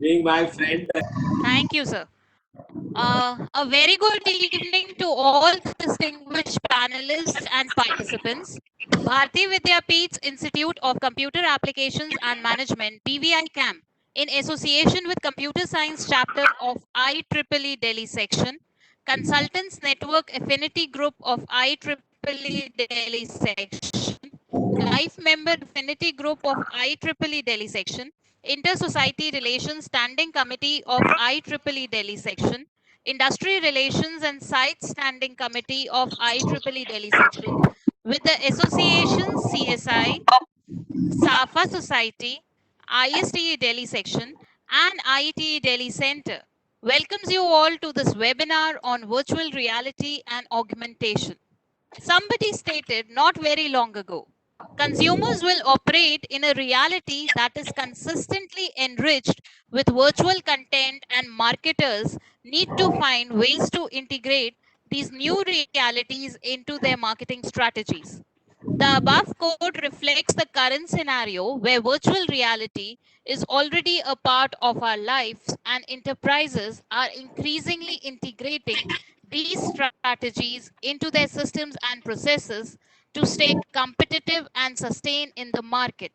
being my friend. Thank you, sir. A very good evening to all distinguished panelists and participants. Bharti Vidyapeeth's Institute of Computer Applications and Management, BVI CAM, in association with Computer Science Chapter of IEEE Delhi Section, Consultants Network Affinity Group of IEEE Delhi Section, Life Member Affinity Group of IEEE Delhi Section, Inter-Society Relations Standing Committee of IEEE Delhi Section, Industry Relations and Site Standing Committee of IEEE Delhi Section, with the associations CSI, SAFA Society, ISTE Delhi Section, and IETE Delhi Center, welcomes you all to this webinar on virtual reality and augmentation. Somebody stated not very long ago, consumers will operate in a reality that is consistently enriched with virtual content, and marketers need to find ways to integrate these new realities into their marketing strategies. The above code reflects the current scenario where virtual reality is already a part of our lives, and enterprises are increasingly integrating these strategies into their systems and processes to stay competitive and sustain in the market.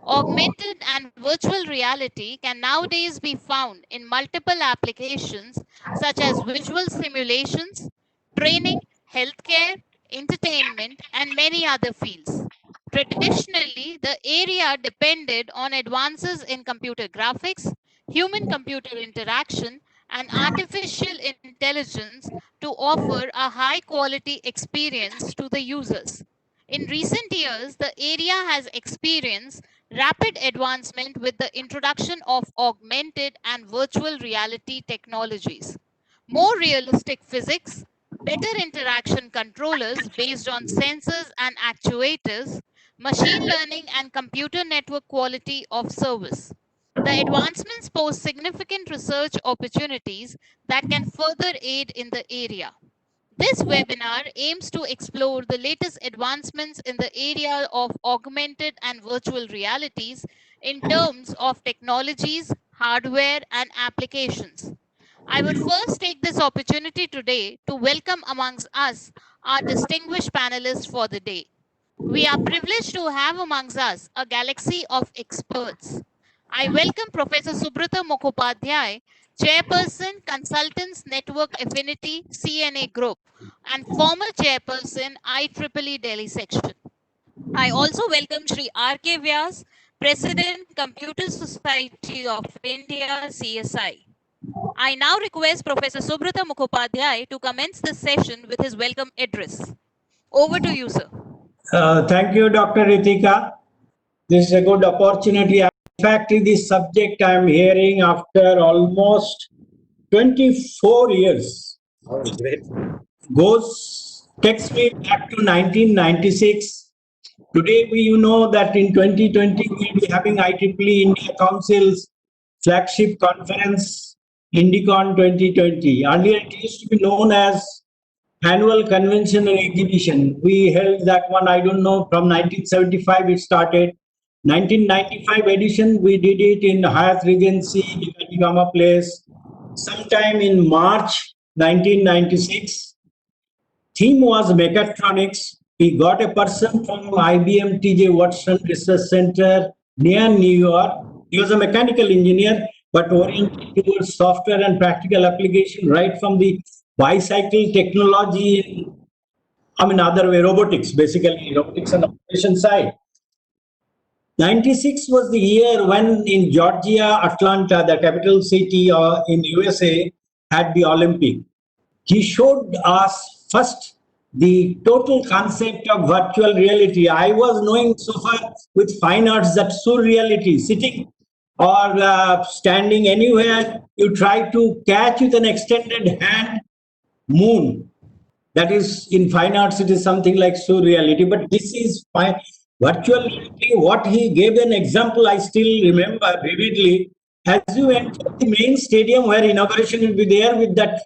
Augmented and virtual reality can nowadays be found in multiple applications such as visual simulations, training, healthcare, entertainment, and many other fields. Traditionally, the area depended on advances in computer graphics, human computer interaction, and artificial intelligence to offer a high quality experience to the users. In recent years, the area has experienced rapid advancement with the introduction of augmented and virtual reality technologies. More realistic physics, better interaction controllers based on sensors and actuators, machine learning, and computer network quality of service. The advancements pose significant research opportunities that can further aid in the area. This webinar aims to explore the latest advancements in the area of augmented and virtual realities in terms of technologies, hardware, and applications. I would first take this opportunity today to welcome amongst us our distinguished panelists for the day. We are privileged to have amongst us a galaxy of experts. I welcome Professor Subrata Mukhopadhyay, Chairperson, Consultants Network Affinity CNA Group, and former Chairperson IEEE Delhi Section. I also welcome Sri R.K. Vyas, President, Computer Society of India, CSI. I now request Professor Subrata Mukhopadhyay to commence this session with his welcome address. Over to you, sir. Thank you, Dr. Ritika. This is a good opportunity. In fact, this subject I am hearing after almost 24 years. Oh, great. Takes me back to 1996. Today, you know that in 2020, we'll be having IEEE India Council's flagship conference, INDICON 2020. Earlier, it used to be known as Annual Convention and Exhibition. We held that one, I don't know, from 1975 it started. 1995 edition, we did it in Hyatt Regency, Gama Place. Sometime in March 1996. Theme was mechatronics. We got a person from IBM TJ Watson Research Center near New York. He was a mechanical engineer, but oriented towards software and practical application right from the bicycle technology, other way, robotics, basically, robotics and operation side. 96 was the year when in Georgia, Atlanta, the capital city in USA, had the Olympic. He showed us first the total concept of virtual reality. I was knowing so far with fine arts that surreality, sitting or standing anywhere, you try to catch with an extended hand moon. That is, in fine arts, it is something like surreality, but this is virtual reality. What he gave an example, I still remember vividly. As you enter the main stadium where inauguration will be there with that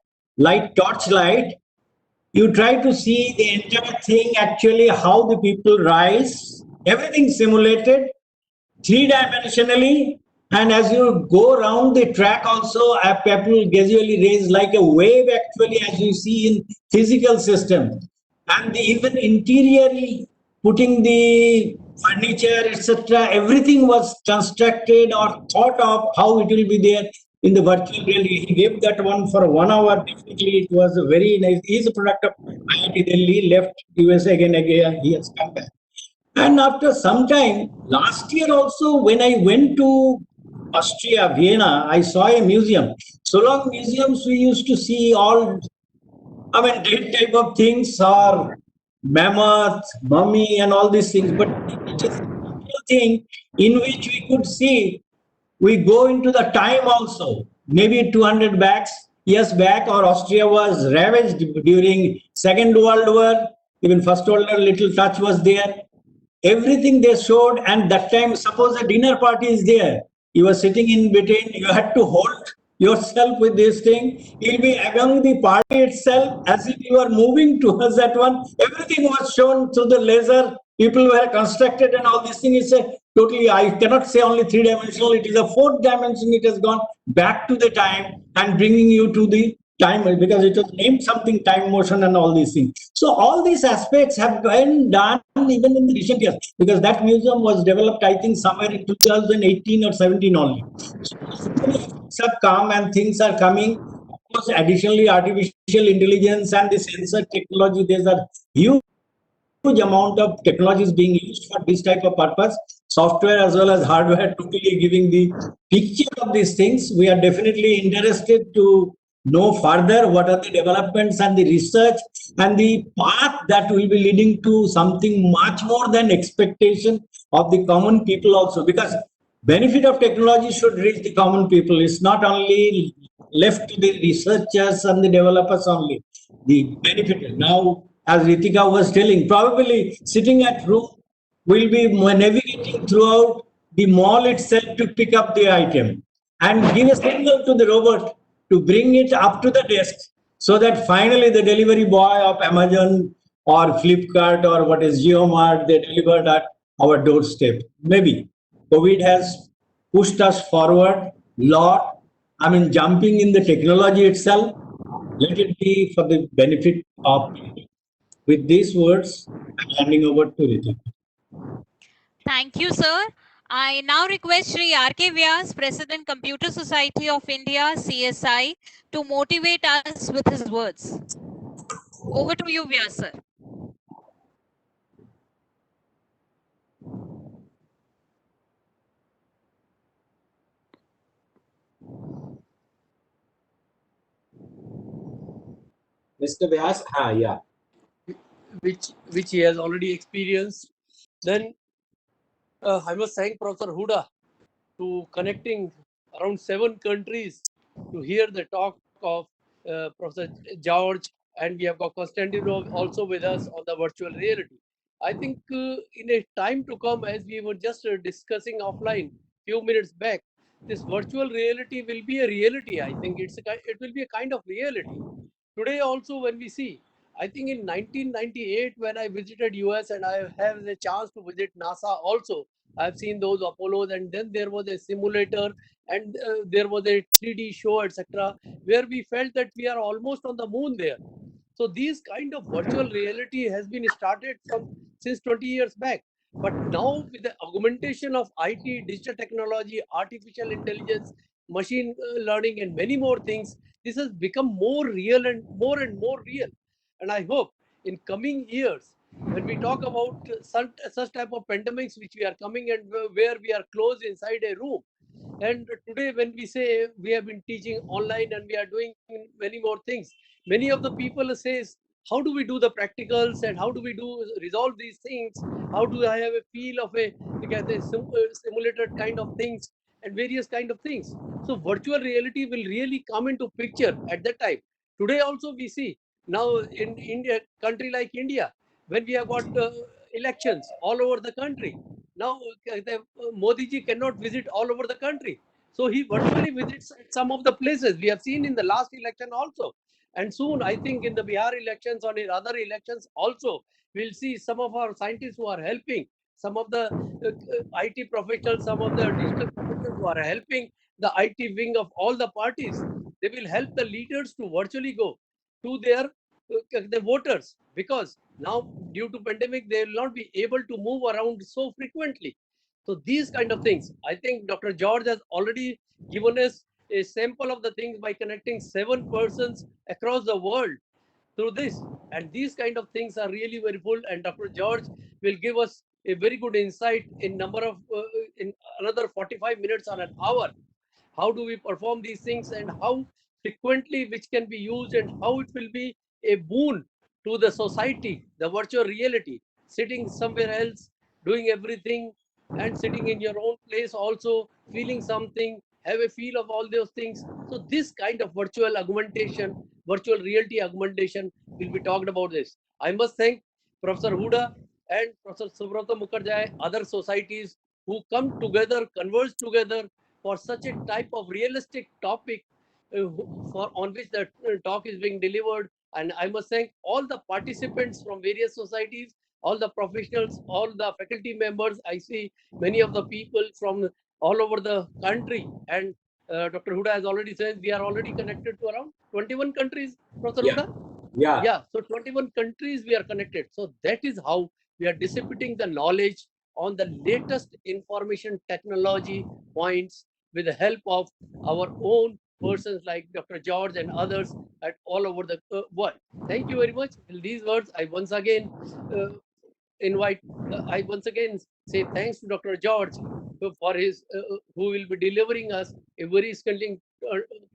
torch light, you try to see the entire thing, actually how the people rise, everything simulated, three-dimensionally, And as you go around the track also, people gradually raise like a wave actually, as you see in physical system. And even interiorly putting the furniture, etc., everything was constructed or thought of how it will be there in the virtual reality. He gave that one for 1 hour. Definitely, it was a very nice. He's a product of IIT Delhi, left US again. He has come back. And after some time, last year also, when I went to Austria, Vienna, I saw a museum. So long museums, we used to see all, I mean, that type of things are mammoth, mummy, and all these things. But it is a thing in which we could see, we go into the time also. Maybe 200 years back, or Austria was ravaged during Second World War. Even First World War, little touch was there. Everything they showed, and that time, suppose a dinner party is there, you were sitting in between, you had to hold yourself with this thing. You'll be among the party itself, as if you are moving towards that one. Everything was shown through the laser. People were constructed, and all these things. It's a totally, I cannot say only three-dimensional, it is a fourth dimension. It has gone back to the time and bringing you to the time, because it was named something time motion and all these things. So all these aspects have been done even in the recent years, because that museum was developed, I think, somewhere in 2018 or 17 only. So things have come and things are coming. Of course, additionally, artificial intelligence and the sensor technology, there's a huge amount of technology is being used for this type of purpose, software as well as hardware, totally giving the picture of these things. We are definitely interested to know further what are the developments and the research and the path that will be leading to something much more than expectation of the common people also, because benefit of technology should reach the common people. It's not only left to the researchers and the developers only. The benefit now, as Ritika was telling, probably sitting at room will be navigating throughout the mall itself to pick up the item and give a signal to the robot to bring it up to the desk, so that finally the delivery boy of Amazon or Flipkart or what is Geomart, they delivered at our doorstep. Maybe COVID has pushed us forward lot. I mean, jumping in the technology itself, let it be for the benefit of people. With these words, I'm handing over to Ritik. Thank you, sir. I now request Sri R.K. Vyas, President, Computer Society of India, CSI, to motivate us with his words. Over to you, Vyas, sir. Mr. Vyas, yeah, which he has already experienced. Then I must thank Professor Huda to connecting around 7 countries to hear the talk of Professor George, and we have got Konstantinov also with us on the virtual reality. I think in a time to come, as we were just discussing offline few minutes back, this virtual reality will be a reality. I think it will be a kind of reality. Today also, when we see, I think in 1998 when I visited US and I have the chance to visit NASA also, I've seen those Apollos, and then there was a simulator, and there was a 3D show, etc., where we felt that we are almost on the moon there. So these kind of virtual reality has been started from since 20 years back. But now with the augmentation of IT, digital technology, artificial intelligence, machine learning, and many more things, this has become more real and more real. And I hope in coming years, when we talk about such type of pandemics which we are coming and where we are closed inside a room, and today when we say we have been teaching online and we are doing many more things, many of the people says, how do we do the practicals and how do we do resolve these things? How do I have a feel of a simulated kind of things and various kind of things? So virtual reality will really come into picture at that time. Today also we see now in India, country like India, when we have got elections all over the country. Now, Modi ji cannot visit all over the country. So he virtually visits some of the places. We have seen in the last election also. And soon, I think in the Bihar elections or in other elections also, we'll see some of our scientists who are helping, some of the IT professionals, some of the digital professionals who who are helping the IT wing of all the parties. They will help the leaders to virtually go to their voters, because now due to pandemic they will not be able to move around so frequently. So these kind of things, I think Dr. George has already given us a sample of the things by connecting 7 persons across the world through this. And these kind of things are really very full. And Dr. George will give us a very good insight in in another 45 minutes or an hour. How do we perform these things, and how frequently which can be used, and how it will be a boon to the society, the virtual reality, sitting somewhere else, doing everything, and sitting in your own place also, feeling something, have a feel of all those things. So this kind of virtual augmentation, virtual reality augmentation will be talked about this. I must thank Professor Huda and Professor Subrata Mukherjee, other societies who come together, converge together for such a type of realistic topic for on which the talk is being delivered. And I must thank all the participants from various societies, all the professionals, all the faculty members. I see many of the people from all over the country. And Dr. Huda has already said we are already connected to around 21 countries, Professor Yeah. Huda? Yeah. Yeah, so 21 countries we are connected. So that is how we are dissipating the knowledge on the latest information technology points with the help of our own persons like Dr. George and others at all over the world. Thank you very much. With these words, I once again I once again say thanks to Dr. George for his, who will be delivering us a very scathing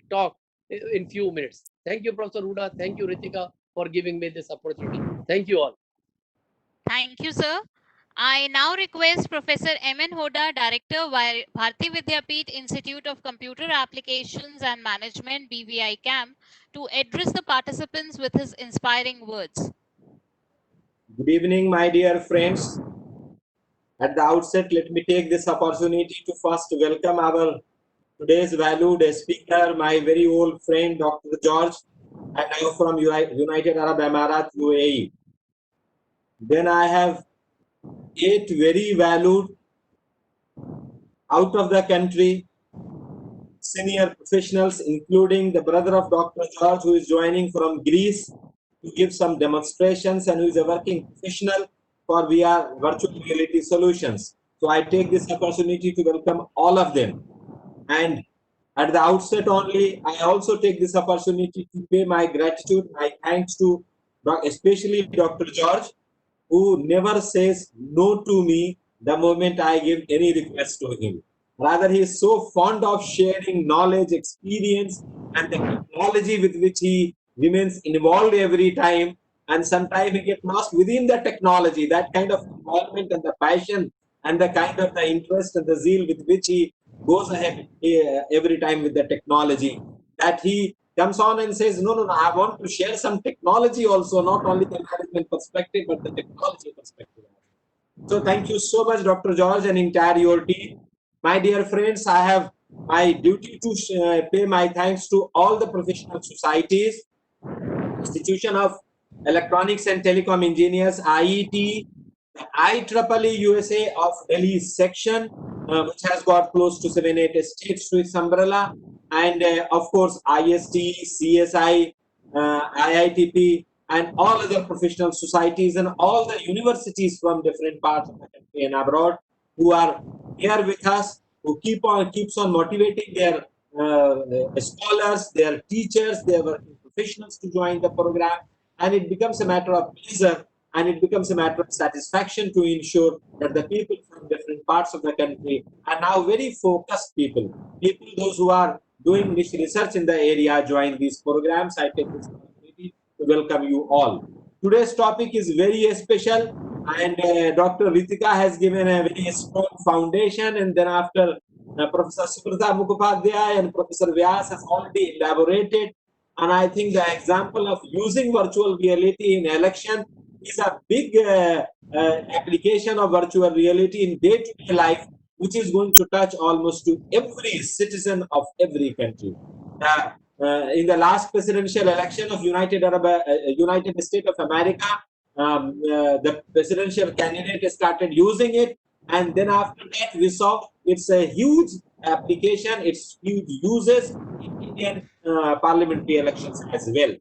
talk in few minutes. Thank you, Professor Huda. Thank you, Ritika, for giving me this opportunity. Thank you all. Thank you, sir. I now request Professor M.N. Hoda, Director, Bharati Vidyapeeth Institute of Computer Applications and Management, BVI CAM, to address the participants with his inspiring words. Good evening, my dear friends. At the outset, let me take this opportunity to first welcome our today's valued speaker, my very old friend, Dr. George, and I'm from United Arab Emirates, UAE. Then I have 8 very valued out of the country senior professionals, including the brother of Dr. George, who is joining from Greece to give some demonstrations and who is a working professional for VR virtual reality solutions. So I take this opportunity to welcome all of them. And at the outset only, I also take this opportunity to pay my gratitude, my thanks to especially Dr. George, who never says no to me the moment I give any request to him. Rather, he is so fond of sharing knowledge, experience, and the technology with which he remains involved every time. And sometimes he gets lost within the technology, that kind of involvement and the passion and the kind of the interest and the zeal with which he goes ahead every time with the technology, that he comes on and says, no, I want to share some technology also, not only the management perspective, but the technology perspective. So thank you so much, Dr. George, and entire your team. My dear friends, I have my duty to pay my thanks to all the professional societies, Institution of Electronics and Telecom Engineers, IET, the IEEE USA of Delhi section, which has got close to 7-8 states to its umbrella, and of course IST, CSI, IITP, and all other professional societies and all the universities from different parts of the country and abroad who are here with us, who keeps on motivating their scholars, their teachers, their working professionals to join the program, and it becomes a matter of pleasure and it becomes a matter of satisfaction to ensure that the people from different parts of the country are now very focused people those who are doing this research in the area join these programs. I take this opportunity to welcome you all. Today's topic is very special, and Dr. Ritika has given a very strong foundation, and then after Professor Subrata Mukhopadhyay and Professor Vyas has already elaborated, and I think the example of using virtual reality in election is a big application of virtual reality in day-to-day life, which is going to touch almost to every citizen of every country. In the last presidential election of United States of America, the presidential candidate started using it, and then after that we saw it's a huge application, its huge uses in Indian parliamentary elections as well.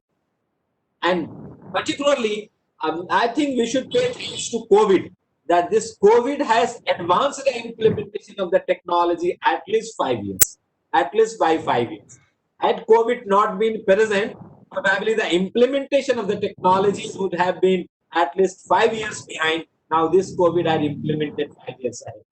And particularly, I think we should pay attention to COVID, that this COVID has advanced the implementation of the technology at least 5 years, at least by 5 years. Had COVID not been present, probably the implementation of the technologies would have been at least 5 years behind. Now this COVID had implemented 5 years ahead.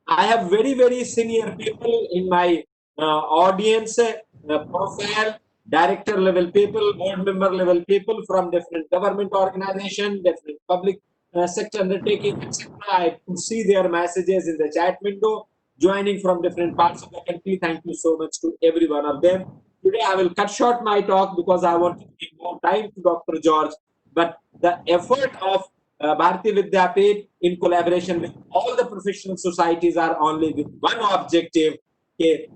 I have very, very senior people in my audience, profile, director level people, board member level people from different government organizations, different public sector undertaking, etc. I could see their messages in the chat window, joining from different parts of the country. Thank you so much to every one of them. Today, I will cut short my talk because I want to give more time to Dr. George. But the effort of Bharati Vidyapit in collaboration with all the professional societies are only with one objective कि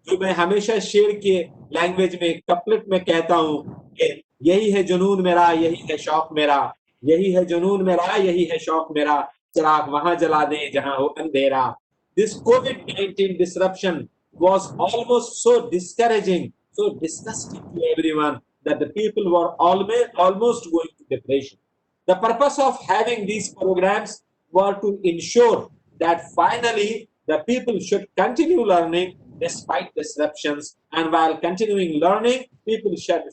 जो मैं हमेशा शेर के language में couplet में कहता हूँ कि यही है जुनून मेरा, यही है शौक मेरा, यही है जुनून मेरा, यही है शौक मेरा, चिराग वहां जला दें जहां हो अंधेरा. This COVID-19 disruption was almost so discouraging, so disgusting to everyone that the people were almost going to depression. The purpose of having these programs were to ensure that finally the people should continue learning despite disruptions, and while continuing learning, people should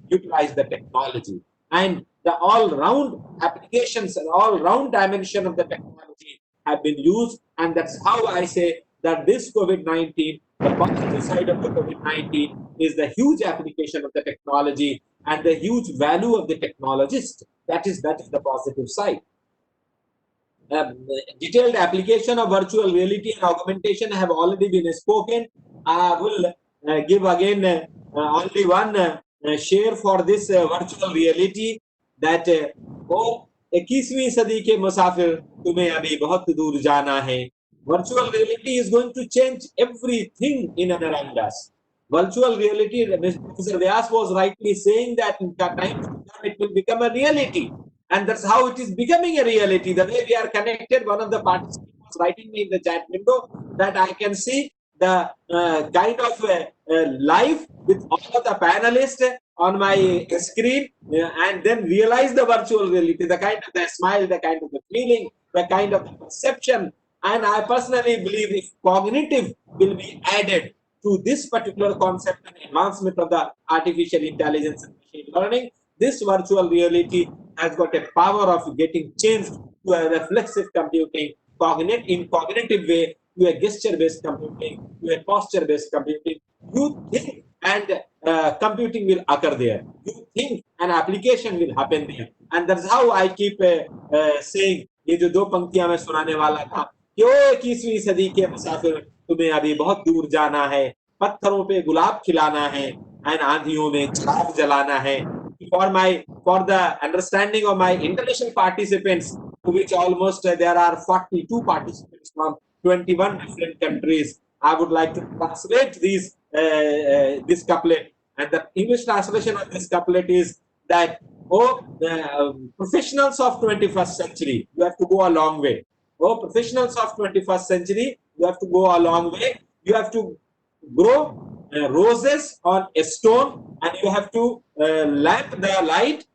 utilize the technology. And the all-round applications and all-round dimension of the technology have been used, and that's how I say that this COVID-19, the positive side of the COVID-19 is the huge application of the technology and the huge value of the technologist. That is the positive side. Detailed application of virtual reality and augmentation have already been spoken. I will give again only one share for this virtual reality that oh 21वीं सदी के मुसाफिर तुम्हें अभी बहुत दूर जाना है. Virtual reality is going to change everything in and around us. Virtual reality, Mr. Vyas was rightly saying that in time to come it will become a reality. And that's how it is becoming a reality. The way we are connected, one of the participants was writing me in the chat window that I can see the kind of live with all of the panelists on my screen and then realize the virtual reality, the kind of the smile, the kind of the feeling, the kind of the perception. And I personally believe if cognitive will be added to this particular concept and advancement of the artificial intelligence and machine learning, this virtual reality has got a power of getting changed to a reflexive computing, in cognitive way, to a gesture-based computing, to a posture-based computing. You think and computing will occur there. You think an application will happen there. And that's how I keep saying, ये जो दो पंक्तियां मैं सुनाने वाला था कि ओ 21वीं सदी के मुसाफिर तुम्हें अभी बहुत दूर जाना है, पत्थरों पे गुलाब खिलाना है, and आंधियों में चिराग जलाना है. For the understanding of my international participants, to which almost there are 42 participants from 21 different countries, I would like to translate this couplet. And the English translation of this couplet is that, oh, professionals of 21st century, you have to go a long way. Oh, professionals of 21st century, you have to go a long way. You have to grow roses on a stone, and you have to lamp the light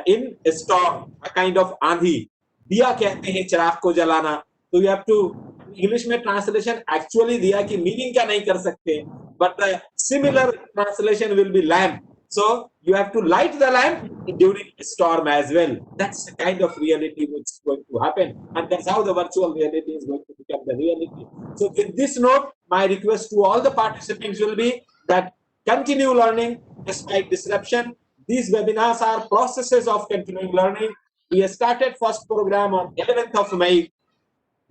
in a storm, a kind of आंधी. दिया कहते हैं चिराग को जलाना. तो you have to, English में translation actually दिया की मीनिंग क्या नहीं कर सकते, but the similar translation will be lamp. So you have to light the lamp during a storm as well. That's the kind of reality which is going to happen, and that's how the virtual reality is going to become the reality. So with this note, my request to all the participants will be that continue learning despite disruption. These webinars are processes of continuing learning. We started first program on 11th of May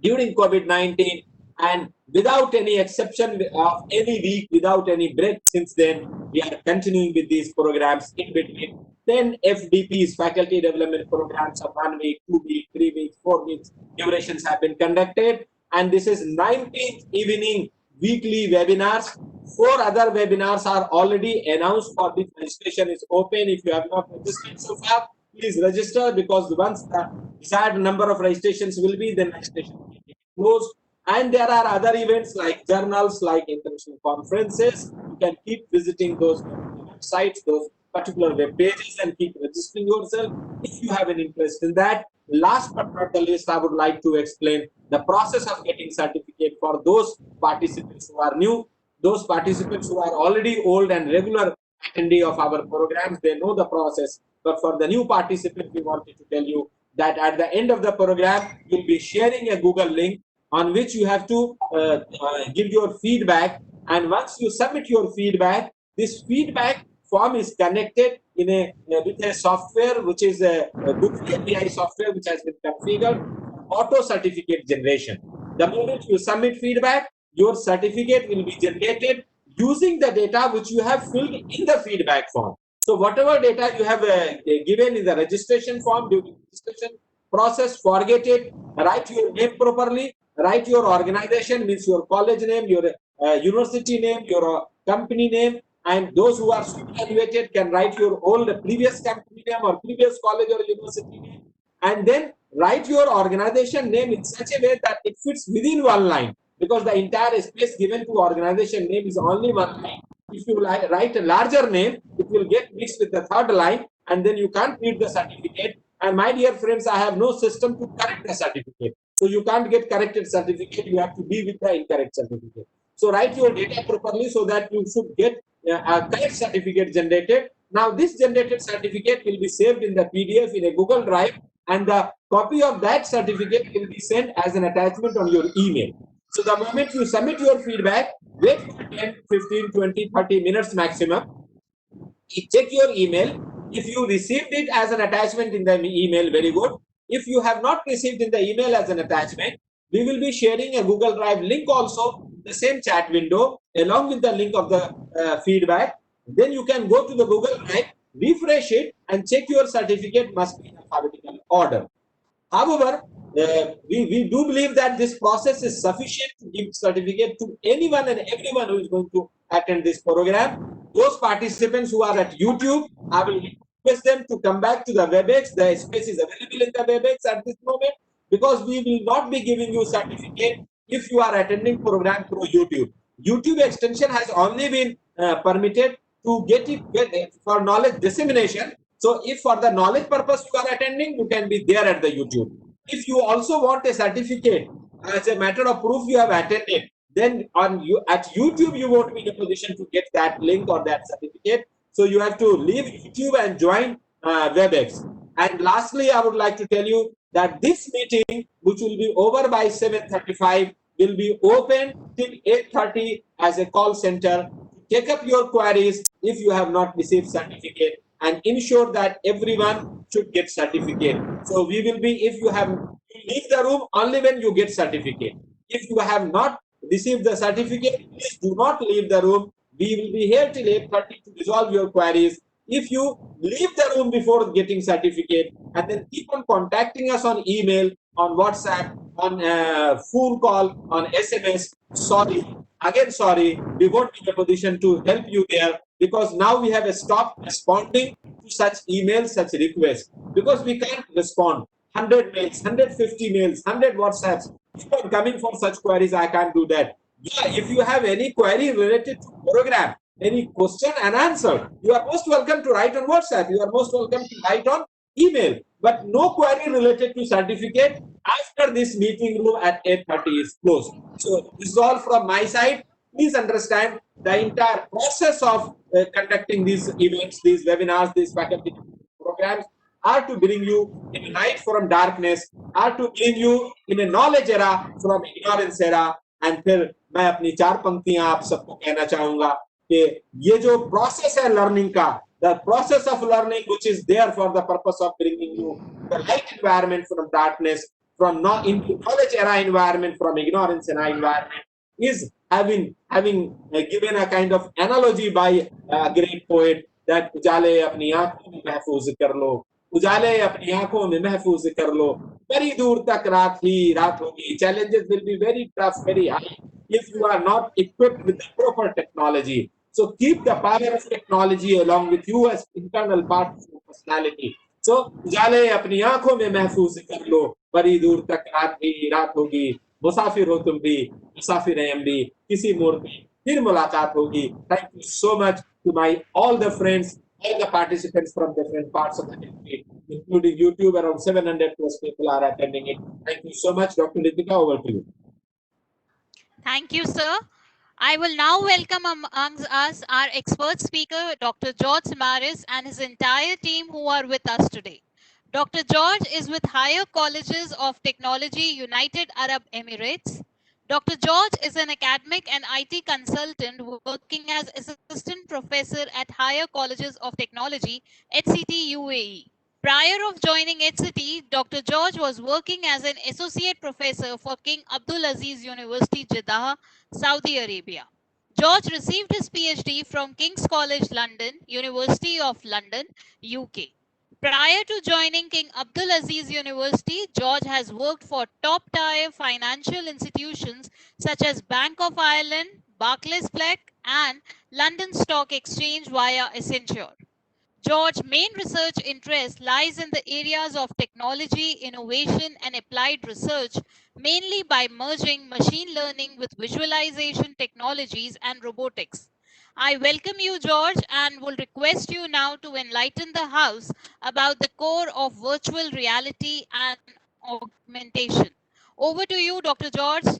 during COVID-19, and without any exception of any week, without any break since then, we are continuing with these programs in between. 10 FDPs, faculty development programs of 1 week, 2 weeks, 3 weeks, 4 weeks durations have been conducted, and this is 19th evening weekly webinars. 4 other webinars are already announced for this. Registration is open. If you have not registered so far, please register, because once the desired number of registrations will be, then registration will be closed. And there are other events like journals, like international conferences. You can keep visiting those websites, those particular web pages, and keep registering yourself if you have an interest in that. Last but not the least, I would like to explain the process of getting certificate for those participants who are new. Those participants who are already old and regular attendee of our programs, they know the process. But for the new participant, we wanted to tell you that at the end of the program, you'll be sharing a Google link on which you have to give your feedback. And once you submit your feedback, this feedback form is connected in with a software which is a Google API software which has been configured auto certificate generation. The moment you submit feedback, your certificate will be generated using the data which you have filled in the feedback form. So whatever data you have given in the registration form during registration process, forget it. Write your name properly. Write your organization, means your college name, your university name, your company name, and those who are superannuated can write your old previous company name or previous college or university name, and then write your organization name in such a way that it fits within one line, because the entire space given to organization name is only one line. If you write a larger name, it will get mixed with the third line, and then you can't read the certificate. And my dear friends, I have no system to correct the certificate. So you can't get corrected certificate. You have to be with the incorrect certificate. So write your data properly so that you should get a correct certificate generated. Now this generated certificate will be saved in the PDF in a Google Drive, and the copy of that certificate will be sent as an attachment on your email. So the moment you submit your feedback, wait for 10, 15, 20, 30 minutes maximum. Check your email. If you received it as an attachment in the email, very good. If you have not received in the email as an attachment, we will be sharing a Google Drive link also, the same chat window, along with the link of the feedback. Then you can go to the Google Drive, refresh it, and check your certificate must be in alphabetical order. However, we do believe that this process is sufficient to give certificate to anyone and everyone who is going to attend this program. Those participants who are at YouTube, I will request them to come back to the WebEx. The space is available in the WebEx at this moment, because we will not be giving you certificate if you are attending program through YouTube. YouTube extension has only been permitted to get it for knowledge dissemination. So if for the knowledge purpose you are attending, you can be there at the YouTube. If you also want a certificate as a matter of proof you have attended, then at YouTube you won't be in a position to get that link or that certificate. So you have to leave YouTube and join WebEx. And lastly, I would like to tell you that this meeting, which will be over by 7:35, will be open till 8:30 as a call center. Take up your queries if you have not received certificate, and ensure that everyone should get certificate. So we will be, if you leave the room only when you get certificate. If you have not received the certificate, please do not leave the room. We will be here till 8:30 to resolve your queries. If you leave the room before getting certificate, and then keep on contacting us on email, on WhatsApp, on phone call, on SMS, sorry, we won't be in a position to help you there, because now we have stopped responding to such emails, such requests, because we can't respond. 100 mails, 150 mails, 100 WhatsApps. Keep on coming for such queries. I can't do that. Yeah, if you have any query related to program, any question and answer, you are most welcome to write on WhatsApp. You are most welcome to write on email. But no query related to certificate after this meeting room at 8:30 is closed. So this is all from my side. Please understand the entire process of conducting these events, these webinars, these faculty programs are to bring you in a light from darkness, are to bring you in a knowledge era from ignorance era. And फिर मैं अपनी 4 पंक्तियां आप सबको कहना चाहूंगा कि ये जो प्रोसेस है लर्निंग का, the process of learning which is there for the purpose of bringing you the light environment from darkness, from not into knowledge era environment, from ignorance era environment, is having given a kind of analogy by a great poet that उजाले अपनी आंखों में महफूज कर लो, उजाले अपनी आंखों में महफूज कर लो, बड़ी दूर तक रात ही रात होगी. Challenges will be very tough, very high if you are not equipped with the proper technology. So keep the power of technology along with you as internal part of your personality. So उजाले अपनी आंखों में महफूज कर लो, बड़ी दूर तक रात ही रात होगी. मुसाफिर हो तुम भी, मुसाफिर हैं हम भी, किसी मोड़ पे फिर मुलाकात होगी. Thank you so much to my all the friends, all the participants from different parts of the country, including YouTube. Around 700 plus people are attending it. Thank you so much, Dr. Ritika. Over to you. Thank you, sir. I will now welcome amongst us our expert speaker, Dr. George Tsaramirsis, and his entire team who are with us today. Dr. George is with Higher Colleges of Technology, United Arab Emirates. Dr. George is an academic and IT consultant working as assistant professor at Higher Colleges of Technology, HCT UAE. Prior of joining HCT, Dr. George was working as an associate professor for King Abdulaziz University, Jeddah, Saudi Arabia. George received his PhD from King's College London, University of London, UK. Prior to joining King Abdulaziz University, George has worked for top-tier financial institutions such as Bank of Ireland, Barclays Black, and London Stock Exchange via Accenture. George's main research interest lies in the areas of technology, innovation, and applied research, mainly by merging machine learning with visualization technologies and robotics. I welcome you, George, and will request you now to enlighten the House about the core of virtual reality and augmentation. Over to you, Dr. George.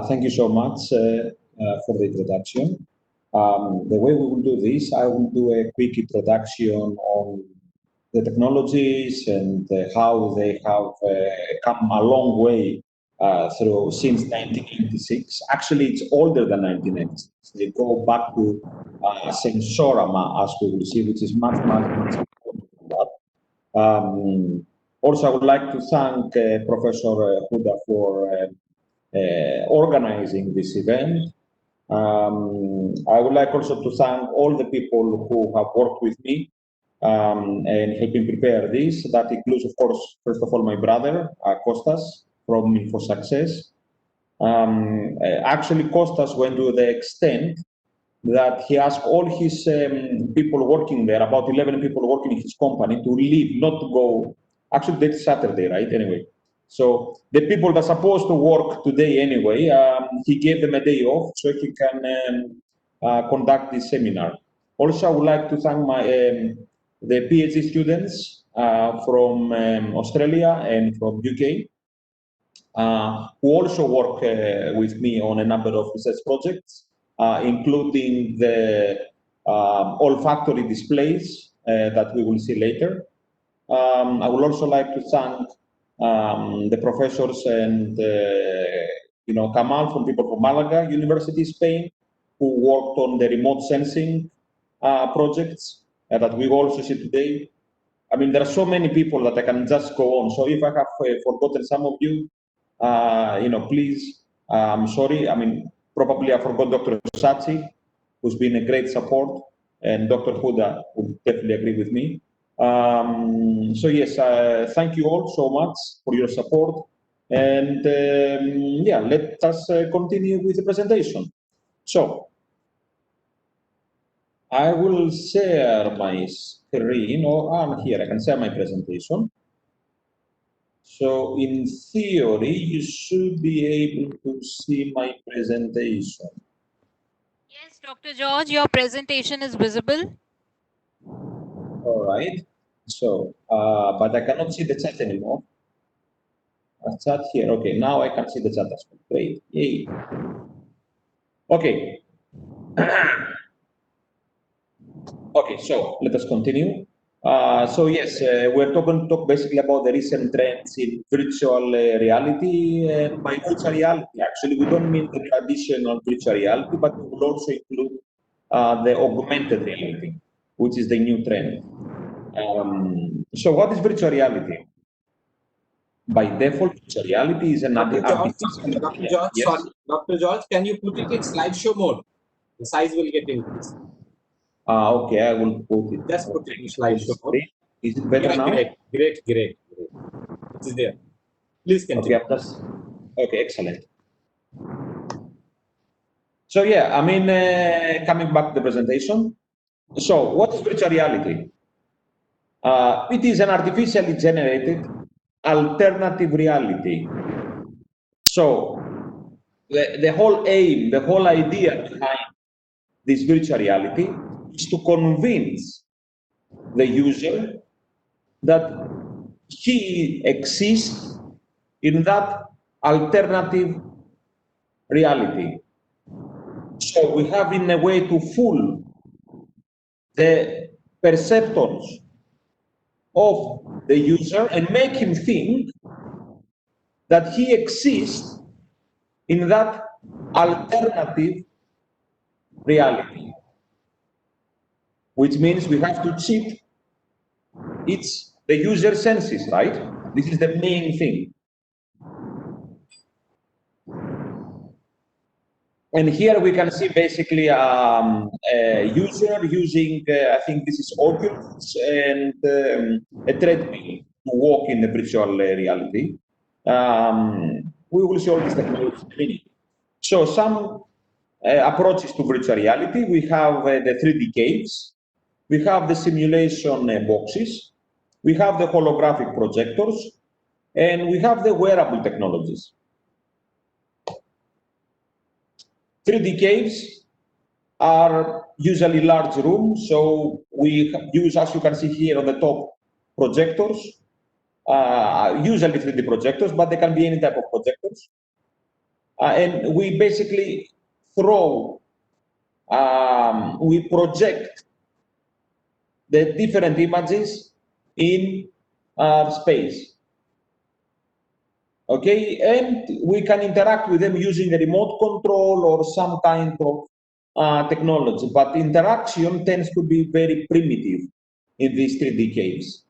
Thank you so much for the introduction. The way we will do this, I will do a quick introduction on the technologies and how they have come a long way through since 1996. Actually, it's older than 1996. They go back to Sensorama, as we will see, which is much older than that. Also, I would like to thank Professor Huda for organizing this event. I would like also to thank all the people who have worked with me and helping prepare this. That includes, of course, first of all, my brother, Kostas, from Info Success. Actually, Kostas went to the extent that he asked all his people working there, about 11 people working in his company, to leave, not to go. Actually, that's Saturday, right? Anyway. So the people that are supposed to work today anyway, he gave them a day off so he can conduct this seminar. Also, I would like to thank my the PhD students from Australia and from UK, who also work with me on a number of research projects, including the olfactory displays that we will see later. I would also like to thank the professors and Kamal from people from Malaga University, Spain, who worked on the remote sensing projects that we also see today. I mean, there are so many people that I can just go on. So if I have forgotten some of you, please, I'm sorry. I mean, probably I forgot Dr. Sachi, who's been a great support, and Dr. Huda, who definitely agree with me. So yes, thank you all so much for your support. And yeah, let us continue with the presentation. So I will share my screen, or I'm here, I can share my presentation. So in theory, you should be able to see my presentation. Yes, Dr. George, your presentation is visible. All right. So, but I cannot see the chat anymore. A chat here. Okay, now I can see the chat as well. Great. Yay. Okay. Okay, so let us continue. So yes, we're going to talk basically about the recent trends in virtual reality. And by virtual reality, actually, we don't mean the traditional virtual reality, but we will also include the augmented reality, which is the new trend. So what is virtual reality? By default, virtual reality is an Dr. George, yes. sorry. Dr. George, can you put it in slideshow mode? The size will get increased. Okay, I will put it. Just put it in slideshow mode. Is it better now? Great. It is there. Please continue. Okay, excellent. So yeah, I mean, coming back to the presentation. So what is virtual reality? It is an artificially generated alternative reality. So the whole aim, the whole idea behind this virtual reality is to convince the user that he exists in that alternative reality. So we have in a way to fool the perceptions of the user and make him think that he exists in that alternative reality, which means we have to cheat the user senses, right? This is the main thing. And here we can see basically a user using, I think this is Oculus and a treadmill to walk in the virtual reality. We will see all this technology in a minute. So some approaches to virtual reality. We have the 3D caves. We have the simulation boxes. We have the holographic projectors. And we have the wearable technologies. 3D caves are usually large rooms, so we use, as you can see here on the top, projectors, usually 3D projectors, but they can be any type of projectors. And we basically we project the different images in space. Okay, and we can interact with them using a remote control or some kind of technology, but interaction tends to be very primitive in these 3D caves.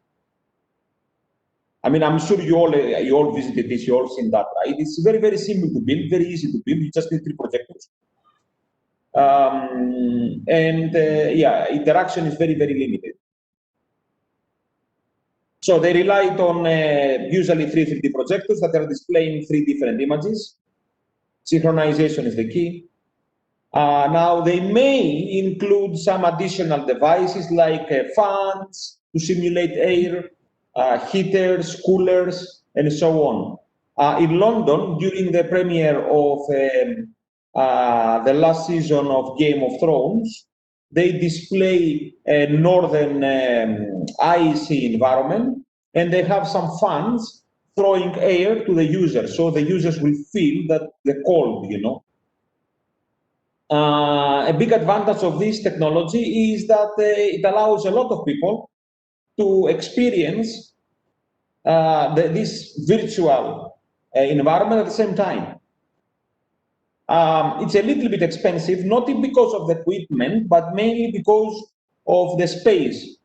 I mean, I'm sure you all visited this, you all seen that, right? It's very, very simple to build, very easy to build. You just need 3 projectors. Yeah, interaction is very, very limited. So they relied on usually 3 3D projectors that are displaying 3 different images. Synchronization is the key. Now they may include some additional devices like fans to simulate air, heaters, coolers, and so on. In London, during the premiere of the last season of Game of Thrones, they display a northern icy environment, and they have some fans throwing air to the user, so the users will feel that the cold, you know. A big advantage of this technology is that it allows a lot of people to experience this virtual environment at the same time. It's a little bit expensive, not because of the equipment, but mainly because of the space.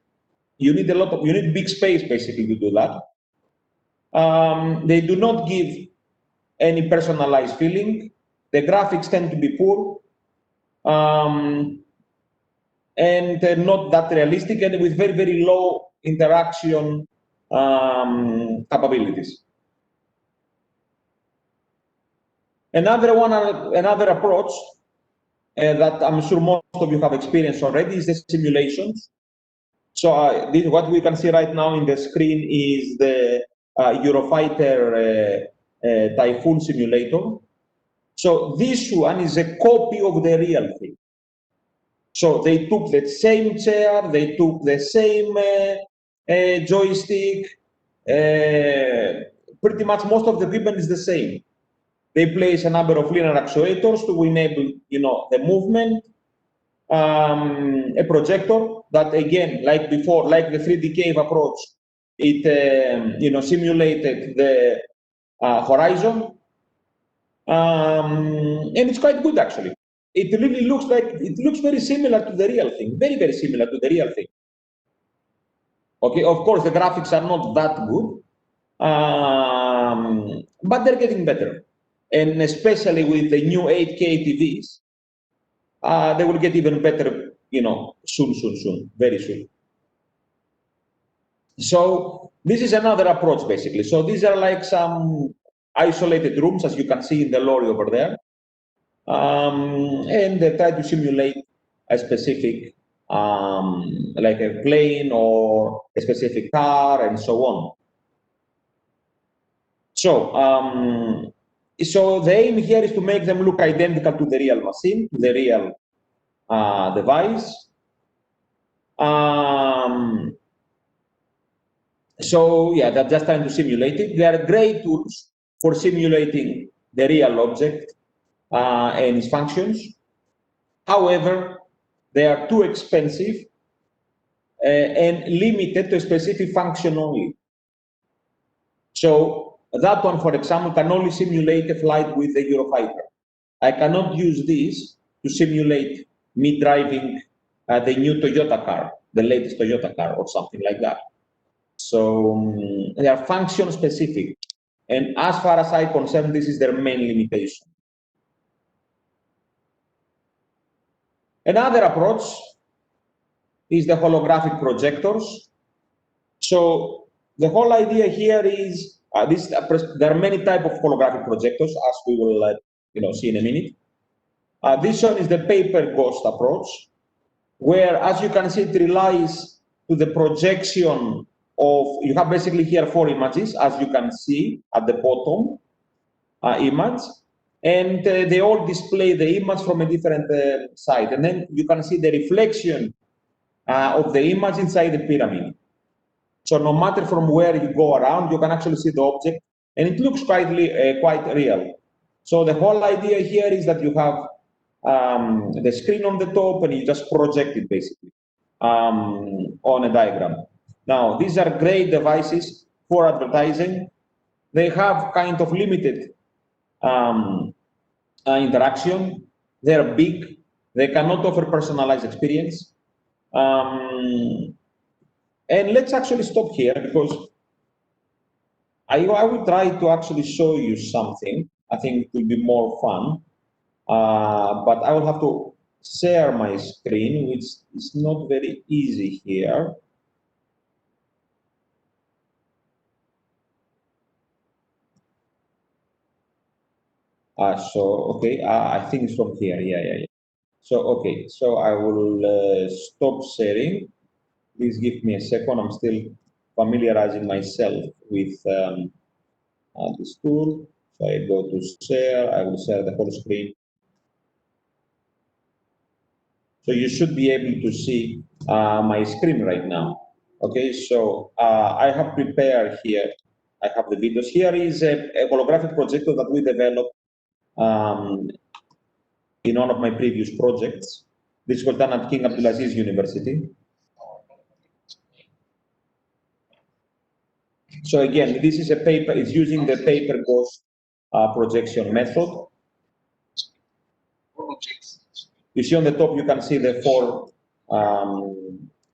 You need you need big space basically to do that. They do not give any personalized feeling. The graphics tend to be poor, and not that realistic, and with very, very low interaction capabilities. Another approach that I'm sure most of you have experienced already is the simulations. So what we can see right now in the screen is the Eurofighter Typhoon simulator. So this one is a copy of the real thing. So they took the same chair, they took the same joystick. Pretty much most of the equipment is the same. They place a number of linear actuators to enable, you know, the movement. A projector that, again, like before, like the 3D cave approach, it you know, simulated the horizon, and it's quite good actually. It really looks very similar to the real thing, very, very similar to the real thing. Okay, of course the graphics are not that good, but they're getting better, and especially with the new 8K TVs. They will get even better, you know, soon, very soon. So this is another approach, basically. So these are like some isolated rooms, as you can see in the lorry over there. And they try to simulate a specific, like a plane or a specific car and so on. So the aim here is to make them look identical to the real machine, to the real device. So yeah, they're just trying to simulate it. They are great tools for simulating the real object and its functions. However, they are too expensive and limited to a specific function only. So that one, for example, can only simulate a flight with the Eurofighter. I cannot use this to simulate me driving the new Toyota car, the latest Toyota car or something like that. So they are function specific. And as far as I'm concerned, this is their main limitation. Another approach is the holographic projectors. So the whole idea here is there are many types of holographic projectors, as we will see in a minute. This one is the paper ghost approach, where, as you can see, it relies to the projection of, you have basically here 4 images, as you can see at the bottom image, and they all display the image from a different side. And then you can see the reflection of the image inside the pyramid. So no matter from where you go around, you can actually see the object, and it looks quite real. So the whole idea here is that you have the screen on the top, and you just project it basically on a diagram. Now, these are great devices for advertising. They have kind of limited interaction. They're big. They cannot offer personalized experience. And let's actually stop here, because I will try to actually show you something. I think it will be more fun. But I will have to share my screen, which is not very easy here. Okay, I think it's from here. Yeah. So, okay, so I will stop sharing. Please give me a second. I'm still familiarizing myself with this tool. So I go to share. I will share the whole screen. So you should be able to see my screen right now. Okay, so I have prepared here. I have the videos. Here is a holographic projector that we developed in one of my previous projects. This was done at King Abdulaziz University. So again, this is a paper. It's using the paper ghost projection method. You see on the top, you can see the 4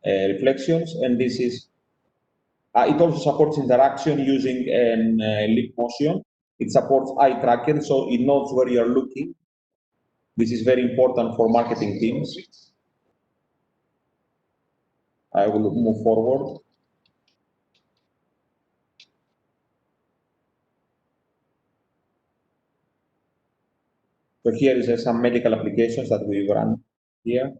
reflections, and this is. It also supports interaction using lip motion. It supports eye tracking, so it knows where you're looking. This is very important for marketing teams. I will move forward. So here is some medical applications that we run here.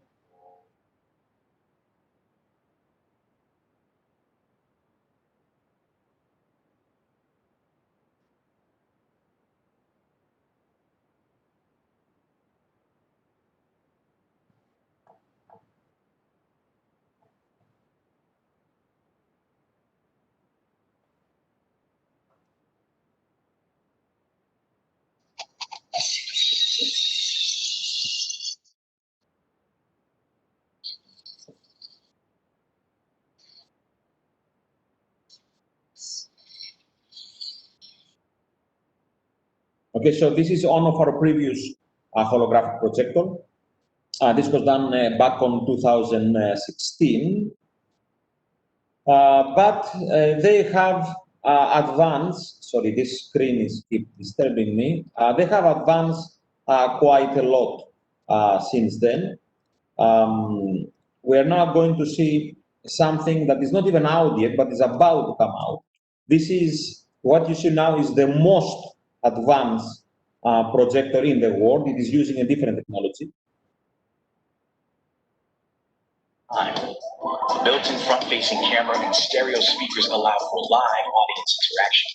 Okay, so this is one of our previous holographic projector. This was done back on 2016. But they have advanced, sorry, this screen is keep disturbing me. They have advanced quite a lot since then. We're now going to see something that is not even out yet, but is about to come out. This is what you see now is the most advanced projector in the world. It is using a different technology. The built-in front-facing camera and stereo speakers allow for live audience interaction.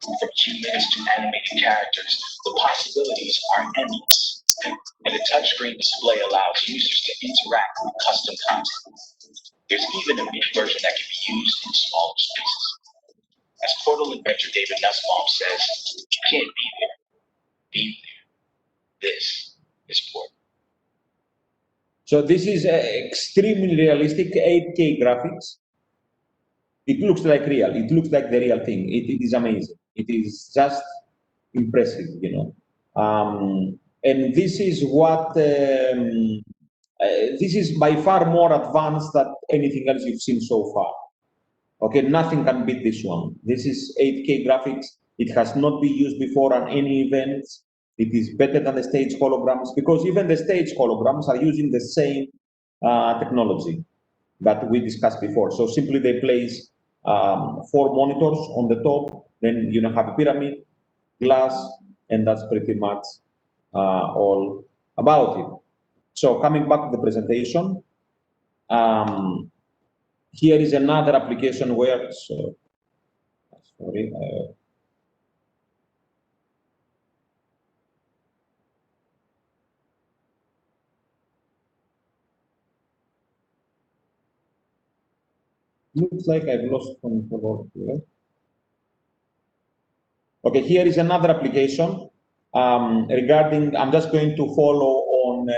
From humans to animated characters, the possibilities are endless. And the touchscreen display allows users to interact with custom content. There's even a mini version that can be used in smaller spaces. As Portal inventor David Nussbaum says, you can't be there. Be there. This is Portal. So this is extremely realistic 8K graphics. It looks like real. It looks like the real thing. It is amazing. It is just impressive, you know. And this is what this is by far more advanced than anything else you've seen so far. Okay, nothing can beat this one. This is 8K graphics. It has not been used before on any events. It is better than the stage holograms because even the stage holograms are using the same technology that we discussed before. So simply they place 4 monitors on the top, then you have a pyramid, glass, and that's pretty much all about it. So coming back to the presentation, here is another application where, looks like I've lost control here. Okay, here is another application regarding, I'm just going to follow on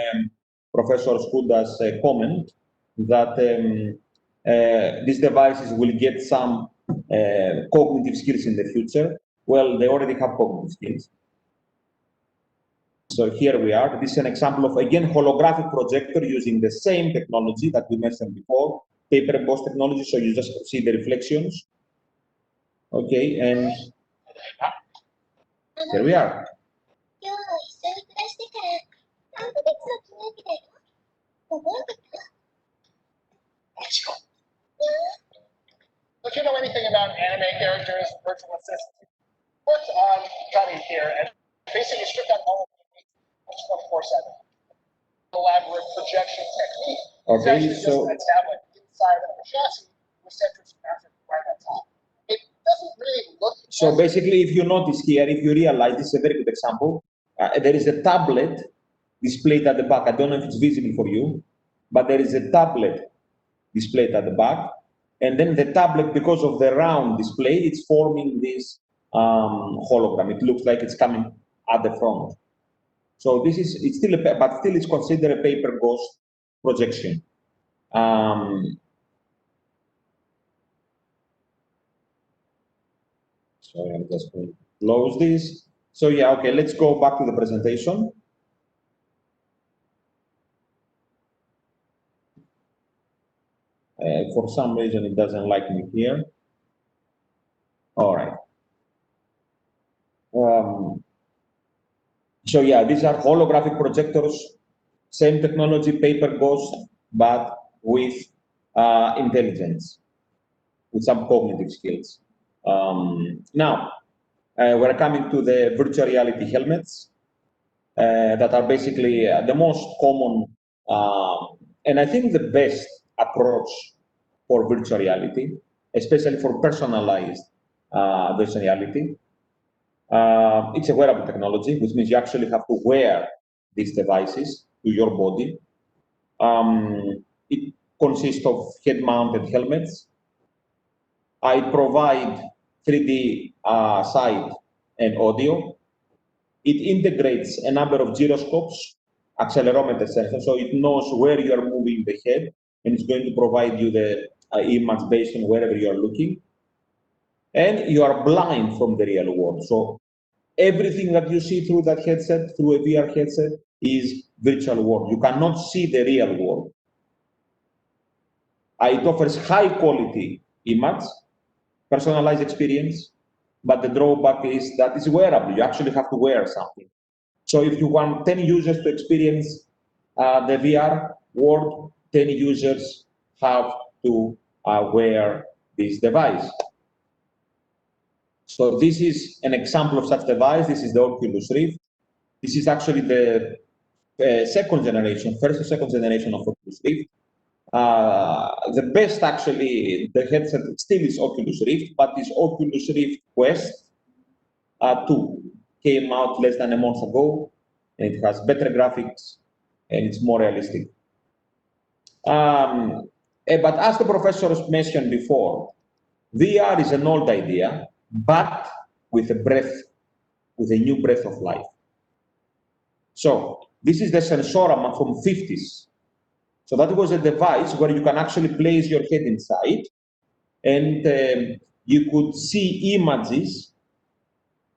Professor Skuda's comment that these devices will get some cognitive skills in the future. Well, they already have cognitive skills. So here we are. This is an example of, again, holographic projector using the same technology that we mentioned before, paper embossed technology, so you just see the reflections. Okay, and here we are. If you know anything about anime characters, virtual assistants, worked on Johnny here and basically stripped out all of the 24/7. Elaborate projection technique. It's Okay, actually so just a tablet inside of a chassis with sensors mounted right on top. It doesn't really look. so basically, if you notice here, if you realize, this is a very good example. There is a tablet displayed at the back. I don't know if it's visible for you, but there is a tablet displayed at the back. And then the tablet, because of the round display, it's forming this hologram. It looks like it's coming at the front. So this is, it's still, but still it's considered a paper ghost projection. Sorry, I'm just going to close this. So yeah, okay, let's go back to the presentation. For some reason, it doesn't like me here. All right. So yeah, these are holographic projectors, same technology, paper ghost, but with intelligence, with some cognitive skills. Now, we're coming to the virtual reality helmets that are basically the most common, and I think the best approach for virtual reality, especially for personalized virtual reality. It's a wearable technology, which means you actually have to wear these devices to your body. It consists of head-mounted helmets. I provide 3D sight and audio. It integrates a number of gyroscopes, accelerometer sensors, so it knows where you are moving the head, and it's going to provide you the image based on wherever you are looking. And you are blind from the real world. So everything that you see through that headset, through a VR headset, is virtual world. You cannot see the real world. It offers high quality image, personalized experience, but the drawback is that it's wearable. You actually have to wear something. So if you want 10 users to experience the VR world, 10 users have to wear this device. So this is an example of such device. This is the Oculus Rift. This is actually the second generation, first or second generation of Oculus Rift. The best actually, the headset still is Oculus Rift, but this Oculus Rift Quest 2 came out less than a month ago, and it has better graphics, and it's more realistic. But as the professors mentioned before, VR is an old idea, but with a new breath of life. So this is the Sensorama from 50s. So that was a device where you can actually place your head inside, and you could see images.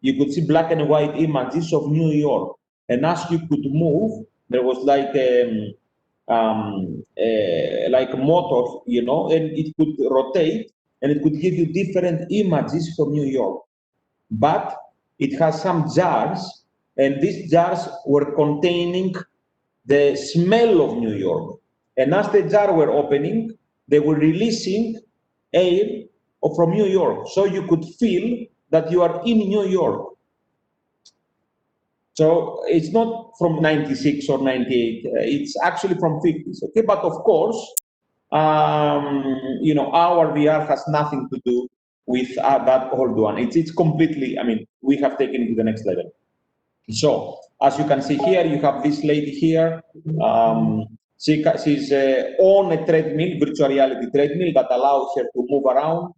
You could see black and white images of New York. And as you could move, there was like a motor, you know, and it could rotate, and it could give you different images from New York. But it has some jars, and these jars were containing the smell of New York. And as the jar were opening, they were releasing air from New York. So you could feel that you are in New York. So it's not from 96 or 98, it's actually from 50s, okay? But of course, you know, our VR has nothing to do with that old one. It's completely, I mean, we have taken it to the next level. So as you can see here, you have this lady here. She's on a treadmill, virtual reality treadmill that allows her to move around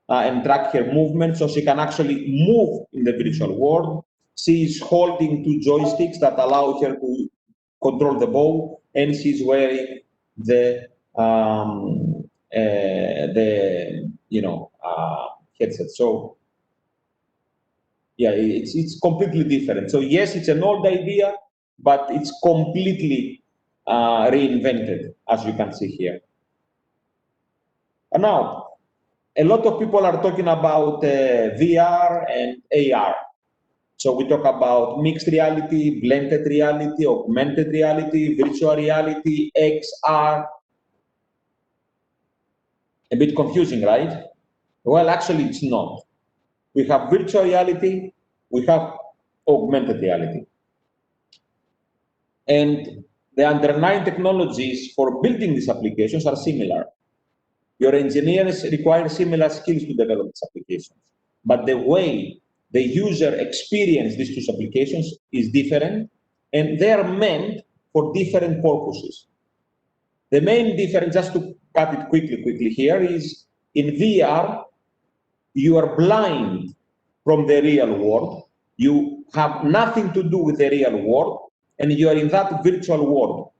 and track her movement, so she can actually move in the virtual world. She is holding 2 joysticks that allow her to control the bow, and she's wearing the headset. So yeah, it's completely different. So yes, it's an old idea, but it's completely reinvented, as you can see here. And now, a lot of people are talking about VR and AR. So we talk about mixed reality, blended reality, augmented reality, virtual reality, XR. A bit confusing, right? Well, actually, it's not. We have virtual reality, we have augmented reality. And the underlying technologies for building these applications are similar. Your engineers require similar skills to develop these applications, but the way the user experience these 2 applications is different, and they are meant for different purposes. The main difference, just to cut it quickly here, is in VR, you are blind from the real world. You have nothing to do with the real world, and you are in that virtual world.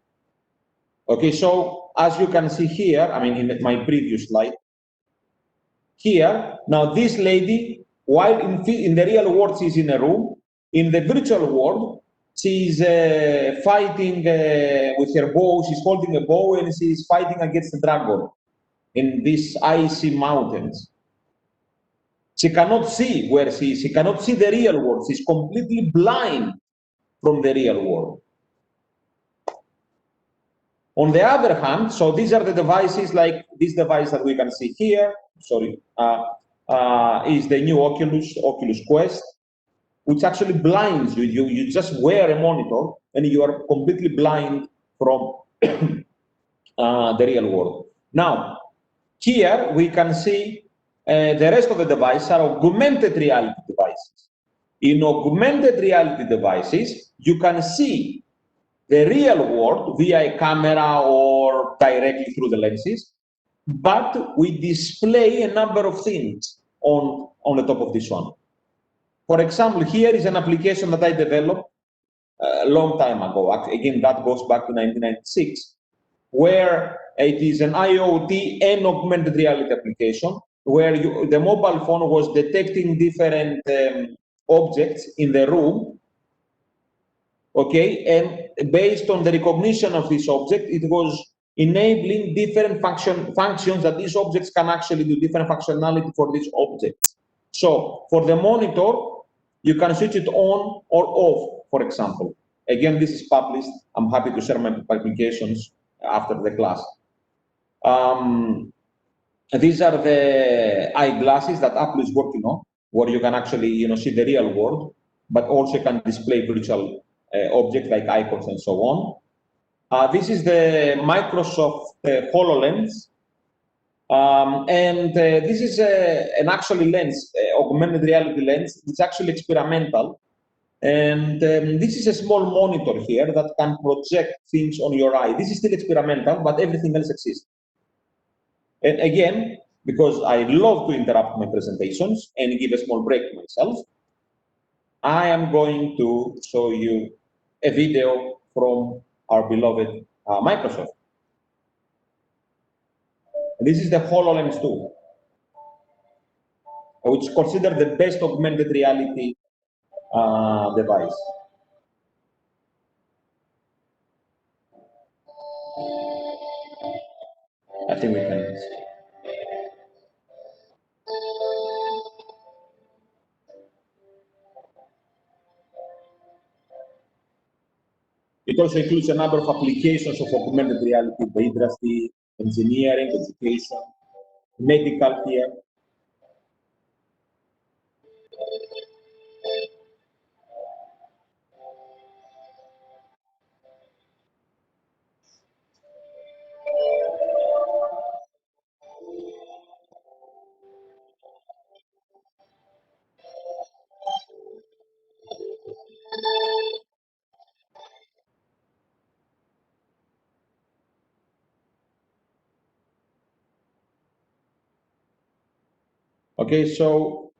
Okay, so as you can see here, I mean, in my previous slide, here, now this lady, while in the real world, she's in a room, in the virtual world, she's fighting with her bow, she's holding a bow, and she's fighting against a dragon in these icy mountains. She cannot see where she is, she cannot see the real world, she's completely blind from the real world. On the other hand, so these are the devices, like this device that we can see here, sorry, is the new Oculus Quest, which actually blinds you. You just wear a monitor and you are completely blind from the real world. Now, here we can see the rest of the devices are augmented reality devices. In augmented reality devices, you can see the real world via a camera or directly through the lenses, but we display a number of things on the top of this one. For example, here is an application that I developed a long time ago. Again, that goes back to 1996, where it is an IoT and augmented reality application, where the mobile phone was detecting different objects in the room, okay, and based on the recognition of this object, it was enabling different functions that these objects can actually do, different functionality for this object. So for the monitor, you can switch it on or off, for example. Again, this is published. I'm happy to share my publications after the class. These are the eyeglasses that Apple is working on, where you can actually see the real world, but also can display virtual objects like icons and so on. This is the Microsoft HoloLens. This is an actually lens, augmented reality lens. It's actually experimental. And this is a small monitor here that can project things on your eye. This is still experimental, but everything else exists. And again, because I love to interrupt my presentations and give a small break to myself, I am going to show you a video from our beloved Microsoft. This is the HoloLens 2, which is considered the best augmented reality device. I think we can see. It also includes a number of applications of augmented reality in the industry, engineering, education, medical here. Okay, so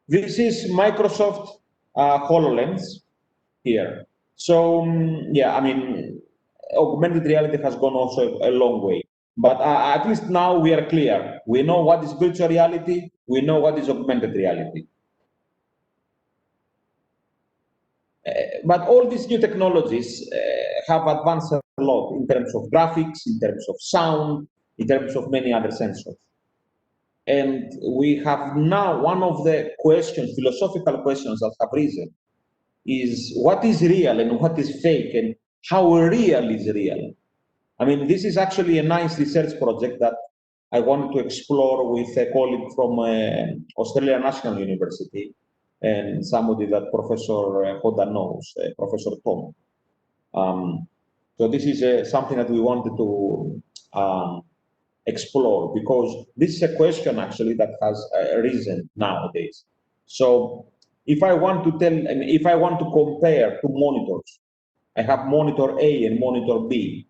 this is Microsoft HoloLens here. So yeah, I mean, augmented reality has gone also a long way. But at least now we are clear. We know what is virtual reality. We know what is augmented reality. But all these new technologies have advanced a lot in terms of graphics, in terms of sound, in terms of many other sensors. And we have now one of the questions, philosophical questions that have risen, is what is real and what is fake, and how real is real? I mean, this is actually a nice research project that I wanted to explore with a colleague from Australia National University and somebody that Professor Hoda knows, Professor Tom. So this is something that we wanted to explore, because this is a question actually that has arisen nowadays. So if I want to tell, and if I want to compare two monitors, I have monitor A and monitor B,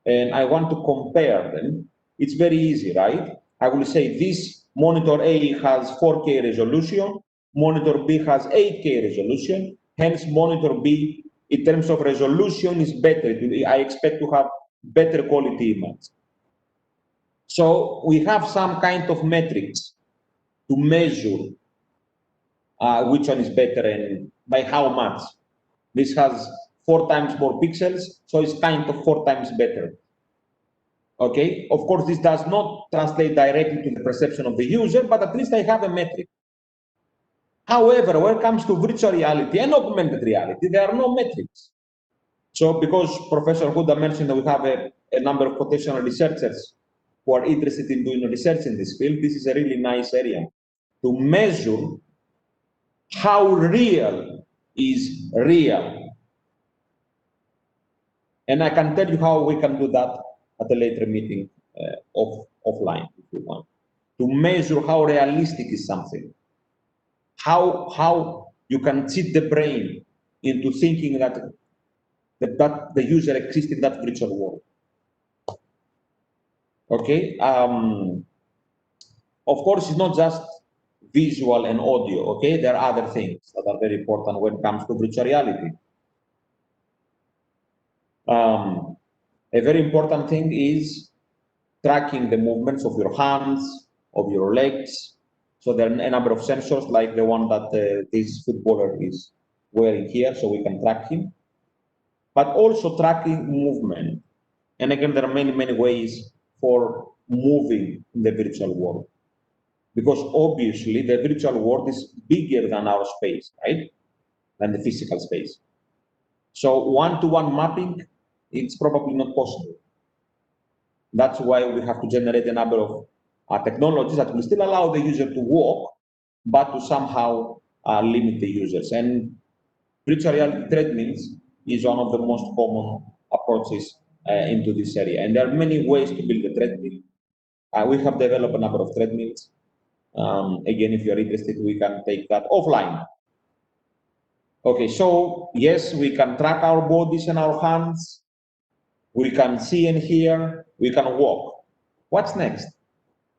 and I want to compare them, it's very easy, right? I will say this monitor A has 4K resolution, monitor B has 8K resolution, hence monitor B, in terms of resolution, is better. I expect to have better quality image. So we have some kind of metrics to measure which one is better and by how much. This has 4 times more pixels, so it's kind of 4 times better. Okay, of course, this does not translate directly to the perception of the user, but at least I have a metric. However, when it comes to virtual reality and augmented reality, there are no metrics. So because Professor Huda mentioned that we have a number of potential researchers who are interested in doing research in this field, this is a really nice area to measure how real is real. And I can tell you how we can do that at a later meeting offline, if you want, to measure how realistic is something, how you can cheat the brain into thinking that the user exists in that virtual world. Okay, of course, it's not just visual and audio. Okay, there are other things that are very important when it comes to virtual reality. A very important thing is tracking the movements of your hands, of your legs. So there are a number of sensors like the one that this footballer is wearing here, so we can track him. But also tracking movement. And again, there are many, many ways for moving in the virtual world. Because obviously the virtual world is bigger than our space, right? Than the physical space. So one-to-one mapping, it's probably not possible. That's why we have to generate a number of technologies that will still allow the user to walk, but to somehow limit the users. And virtual reality treadmills is one of the most common approaches into this area. And there are many ways to build a treadmill. We have developed a number of treadmills. Again, if you're interested, we can take that offline. Okay, so yes, we can track our bodies and our hands. We can see and hear. We can walk. What's next?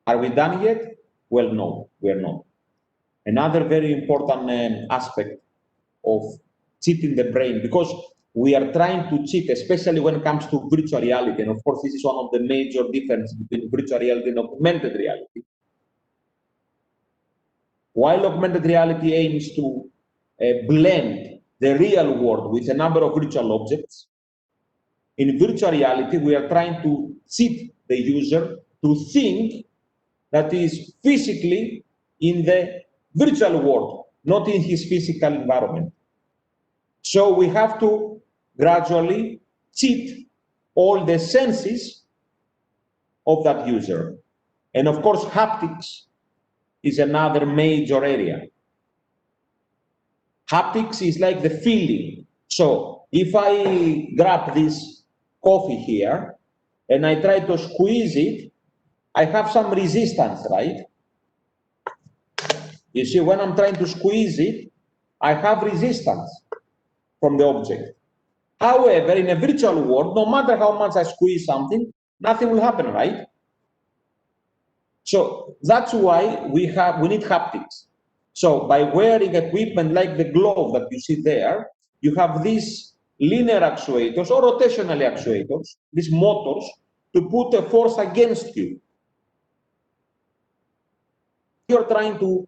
Are we done yet? Well, no, we're not. Another very important aspect of cheating the brain, because we are trying to cheat, especially when it comes to virtual reality. And of course, this is one of the major differences between virtual reality and augmented reality. While augmented reality aims to blend the real world with a number of virtual objects, in virtual reality, we are trying to cheat the user to think that he is physically in the virtual world, not in his physical environment. So we have to gradually cheat all the senses of that user. And of course, haptics is another major area. Haptics is like the feeling. So if I grab this coffee here and I try to squeeze it, I have some resistance, right? You see, when I'm trying to squeeze it, I have resistance from the object. However, in a virtual world, no matter how much I squeeze something, nothing will happen, right? So that's why we need haptics. So by wearing equipment like the glove that you see there, you have these linear actuators or rotational actuators, these motors, to put a force against you. You're trying to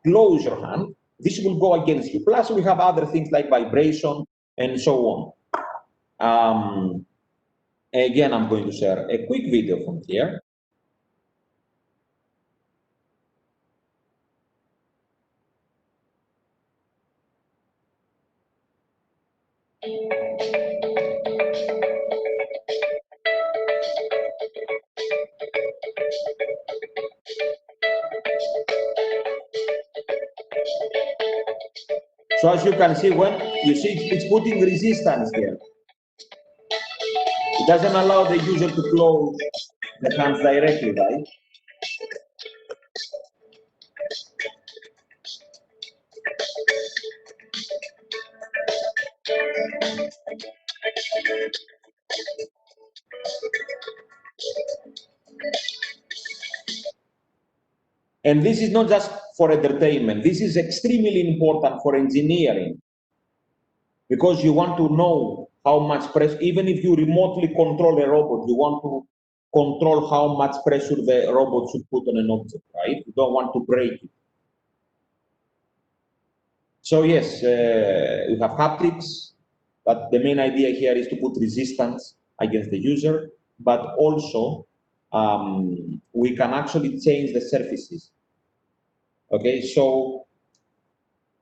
close your hand, this will go against you. Plus, we have other things like vibration and so on. Again, I'm going to share a quick video from here. So as you can see, when you see it's putting resistance here. It doesn't allow the user to close the hands directly, right? And this is not just for entertainment. This is extremely important for engineering, because you want to know how much pressure, even if you remotely control a robot, you want to control how much pressure the robot should put on an object, right? You don't want to break it. So yes, we have haptics, but the main idea here is to put resistance against the user, but also we can actually change the surfaces. Okay, so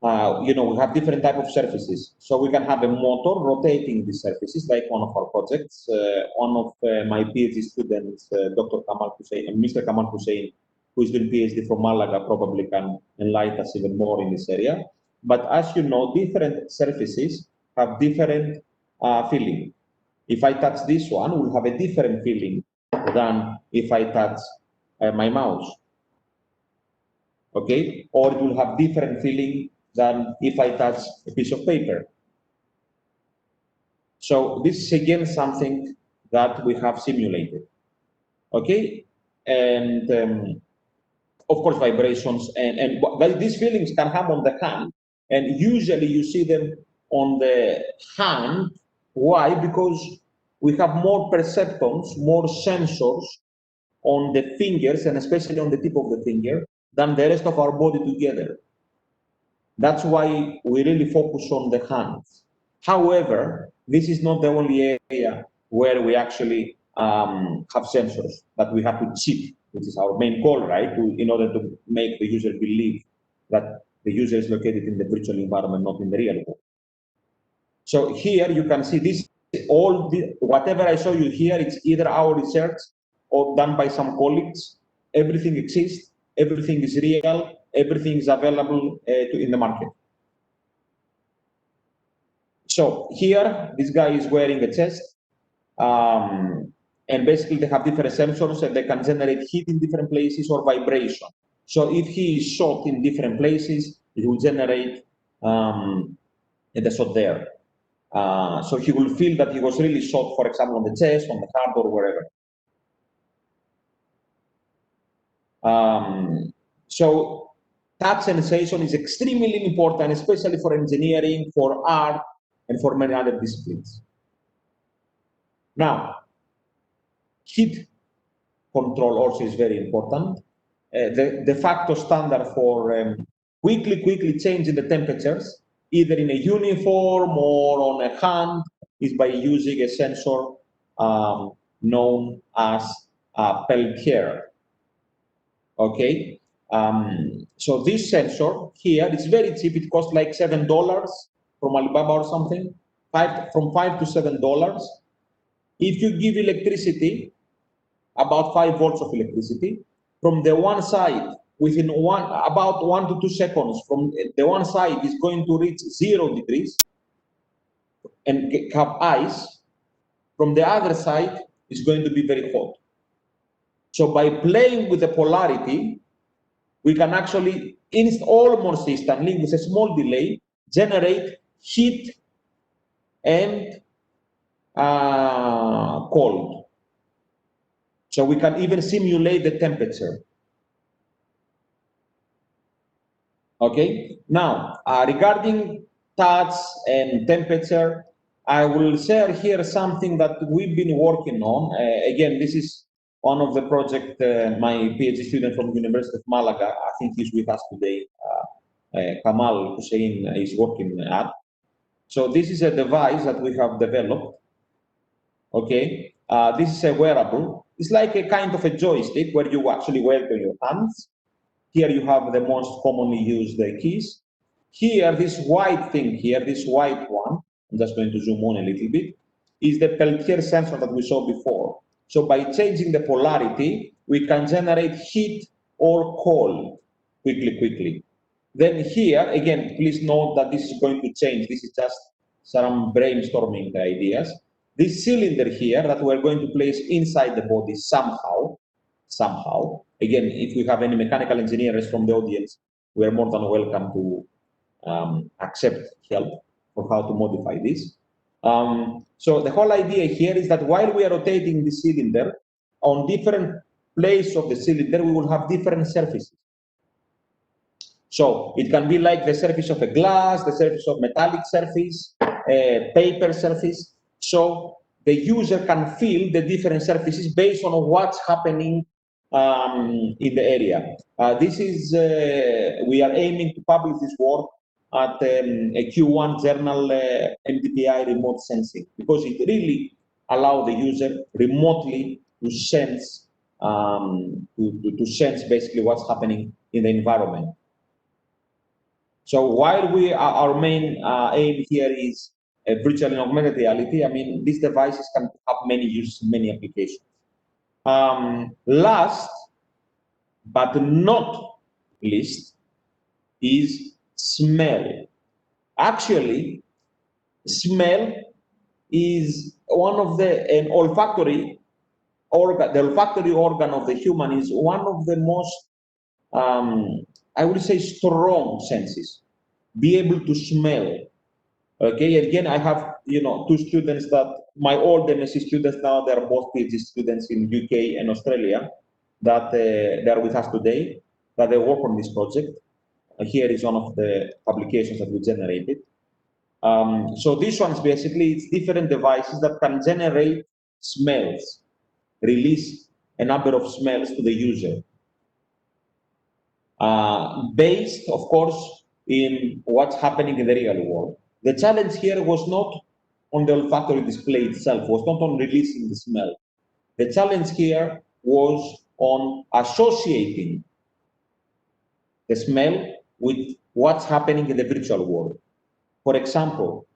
you know, we have different type of surfaces. So we can have a motor rotating these surfaces, like one of our projects. One of my PhD students, Dr. Kamal Hussein, Mr. Kamal Hussein, who is doing PhD from Malaga, probably can enlighten us even more in this area. But as you know, different surfaces have different feeling. If I touch this one, we'll have a different feeling than if I touch my mouse. Okay, or it will have different feeling than if I touch a piece of paper. So this is again something that we have simulated. Okay, and of course vibrations and these feelings can have on the hand, and usually you see them on the hand. Why? Because we have more perceptors, more sensors on the fingers, and especially on the tip of the finger, than the rest of our body together. That's why we really focus on the hands. However, this is not the only area where we actually have sensors that we have to cheat, which is our main goal, right? In order to make the user believe that the user is located in the virtual environment, not in the real world. So here you can see this, whatever I show you here, it's either our research or done by some colleagues. Everything exists, everything is real, everything is available in the market. So here, this guy is wearing a chest. and basically they have different sensors and they can generate heat in different places or vibration. So if he is shot in different places, it will generate the shot there. So he will feel that he was really shot, for example, on the chest, on the heart, or wherever. So touch sensation is extremely important, especially for engineering, for art, and for many other disciplines. Now, heat control also is very important. The de facto standard for quickly changing the temperatures, either in a uniform or on a hand, is by using a sensor known as Peltier. Okay, so this sensor here is very cheap. It costs like $7 from Alibaba or something, from $5 to $7. If you give electricity, about 5 volts of electricity, from the one side, within about 1 to 2 seconds, from the one side is going to reach 0 degrees and have ice. From the other side, it's going to be very hot. So by playing with the polarity, we can actually almost instantly, with a small delay, generate heat and cold. So we can even simulate the temperature. Okay, now regarding touch and temperature, I will share here something that we've been working on. Again, this is one of the project my PhD student from University of Malaga, I think he's with us today, Kamal Hussein, is working at. So this is a device that we have developed. Okay, this is a wearable. It's like a kind of a joystick where you actually wear it on your hands. Here you have the most commonly used keys. Here, this white thing here, this white one, I'm just going to zoom on a little bit, is the Peltier sensor that we saw before. So by changing the polarity, we can generate heat or cold quickly. Then here, again, please note that this is going to change. This is just some brainstorming ideas. This cylinder here that we're going to place inside the body somehow. Again, if we have any mechanical engineers from the audience, we are more than welcome to accept help for how to modify this. So the whole idea here is that while we are rotating the cylinder, on different places of the cylinder, we will have different surfaces. So it can be like the surface of a glass, the surface of metallic surface, paper surface. So the user can feel the different surfaces based on what's happening in the area. This is, we are aiming to publish this work at a Q1 journal, MDPI remote sensing, because it really allows the user remotely to sense, to sense basically what's happening in the environment. So while our main aim here is virtual and augmented reality, I mean, these devices can have many uses, many applications. Last but not least is smell. Actually, smell is one of an olfactory organ. The olfactory organ of the human is one of the most, I would say, strong senses. Be able to smell. Okay, again, I have, two students that my old MSc students now, they're both PhD students in UK and Australia, that they are with us today, that they work on this project. Here is one of the publications that we generated. So this one is basically, it's different devices that can generate smells, release a number of smells to the user. Based, of course, in what's happening in the real world. The challenge here was not on the olfactory display itself, was not on releasing the smell. The challenge here was on associating the smell with what's happening in the virtual world. For example,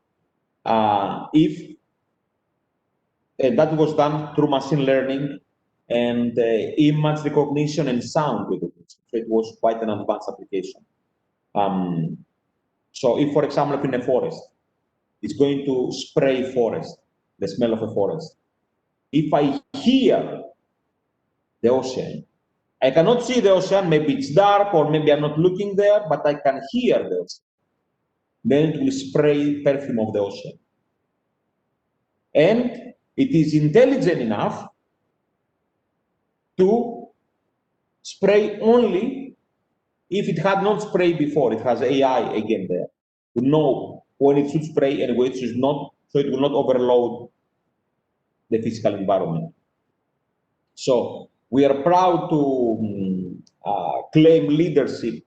if that was done through machine learning and image recognition and sound recognition, so it was quite an advanced application. So if, for example, in a forest, it's going to spray forest, the smell of a forest. if I hear the ocean, I cannot see the ocean, maybe it's dark or maybe I'm not looking there, but I can hear the ocean. Then it will spray perfume of the ocean. And it is intelligent enough to spray only if it had not sprayed before. It has AI again there to know when it should spray and when it should not, so it will not overload the physical environment. So we are proud to claim leadership.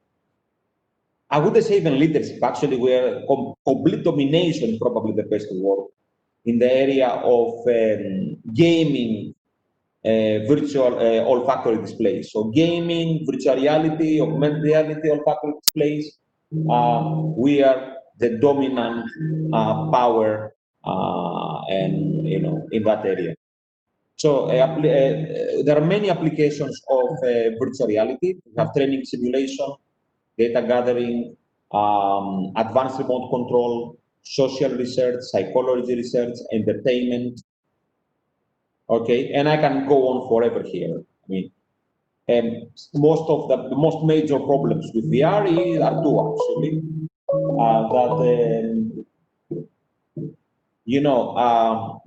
I wouldn't say even leadership, actually we are complete domination, probably the best word, in the area of gaming virtual olfactory displays. So gaming, virtual reality, augmented reality, olfactory displays, we are the dominant power and in that area. So there are many applications of virtual reality. We have training simulation, data gathering, advanced remote control, social research, psychology research, entertainment. Okay, and I can go on forever here. I mean, most of the most major problems with VR are two actually.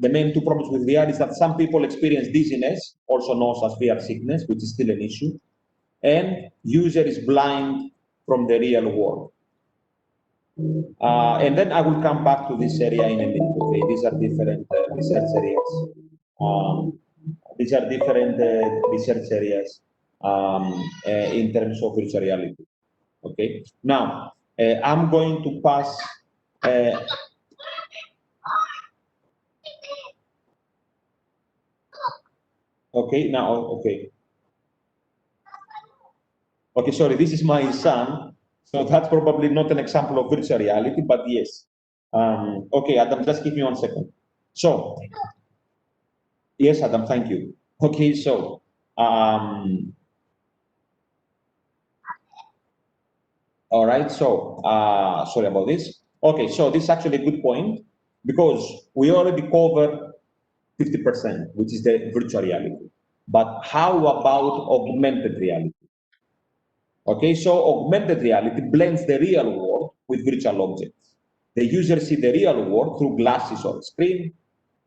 The main two problems with VR is that some people experience dizziness, also known as VR sickness, which is still an issue, and user is blind from the real world. And then I will come back to this area in a minute. Okay, these are different research areas. These are different research areas in terms of virtual reality. Okay, now I'm going to pass. Okay, now, okay. Okay, sorry, this is my son. So that's probably not an example of virtual reality, but yes. Okay, Adam, just give me 1 second. So, yes, Adam, thank you. Okay, so, all right, so, sorry about this. Okay, so this is actually a good point because we already covered 50%, which is the virtual reality. But how about augmented reality? Okay, so augmented reality blends the real world with virtual objects. The user sees the real world through glasses or screen,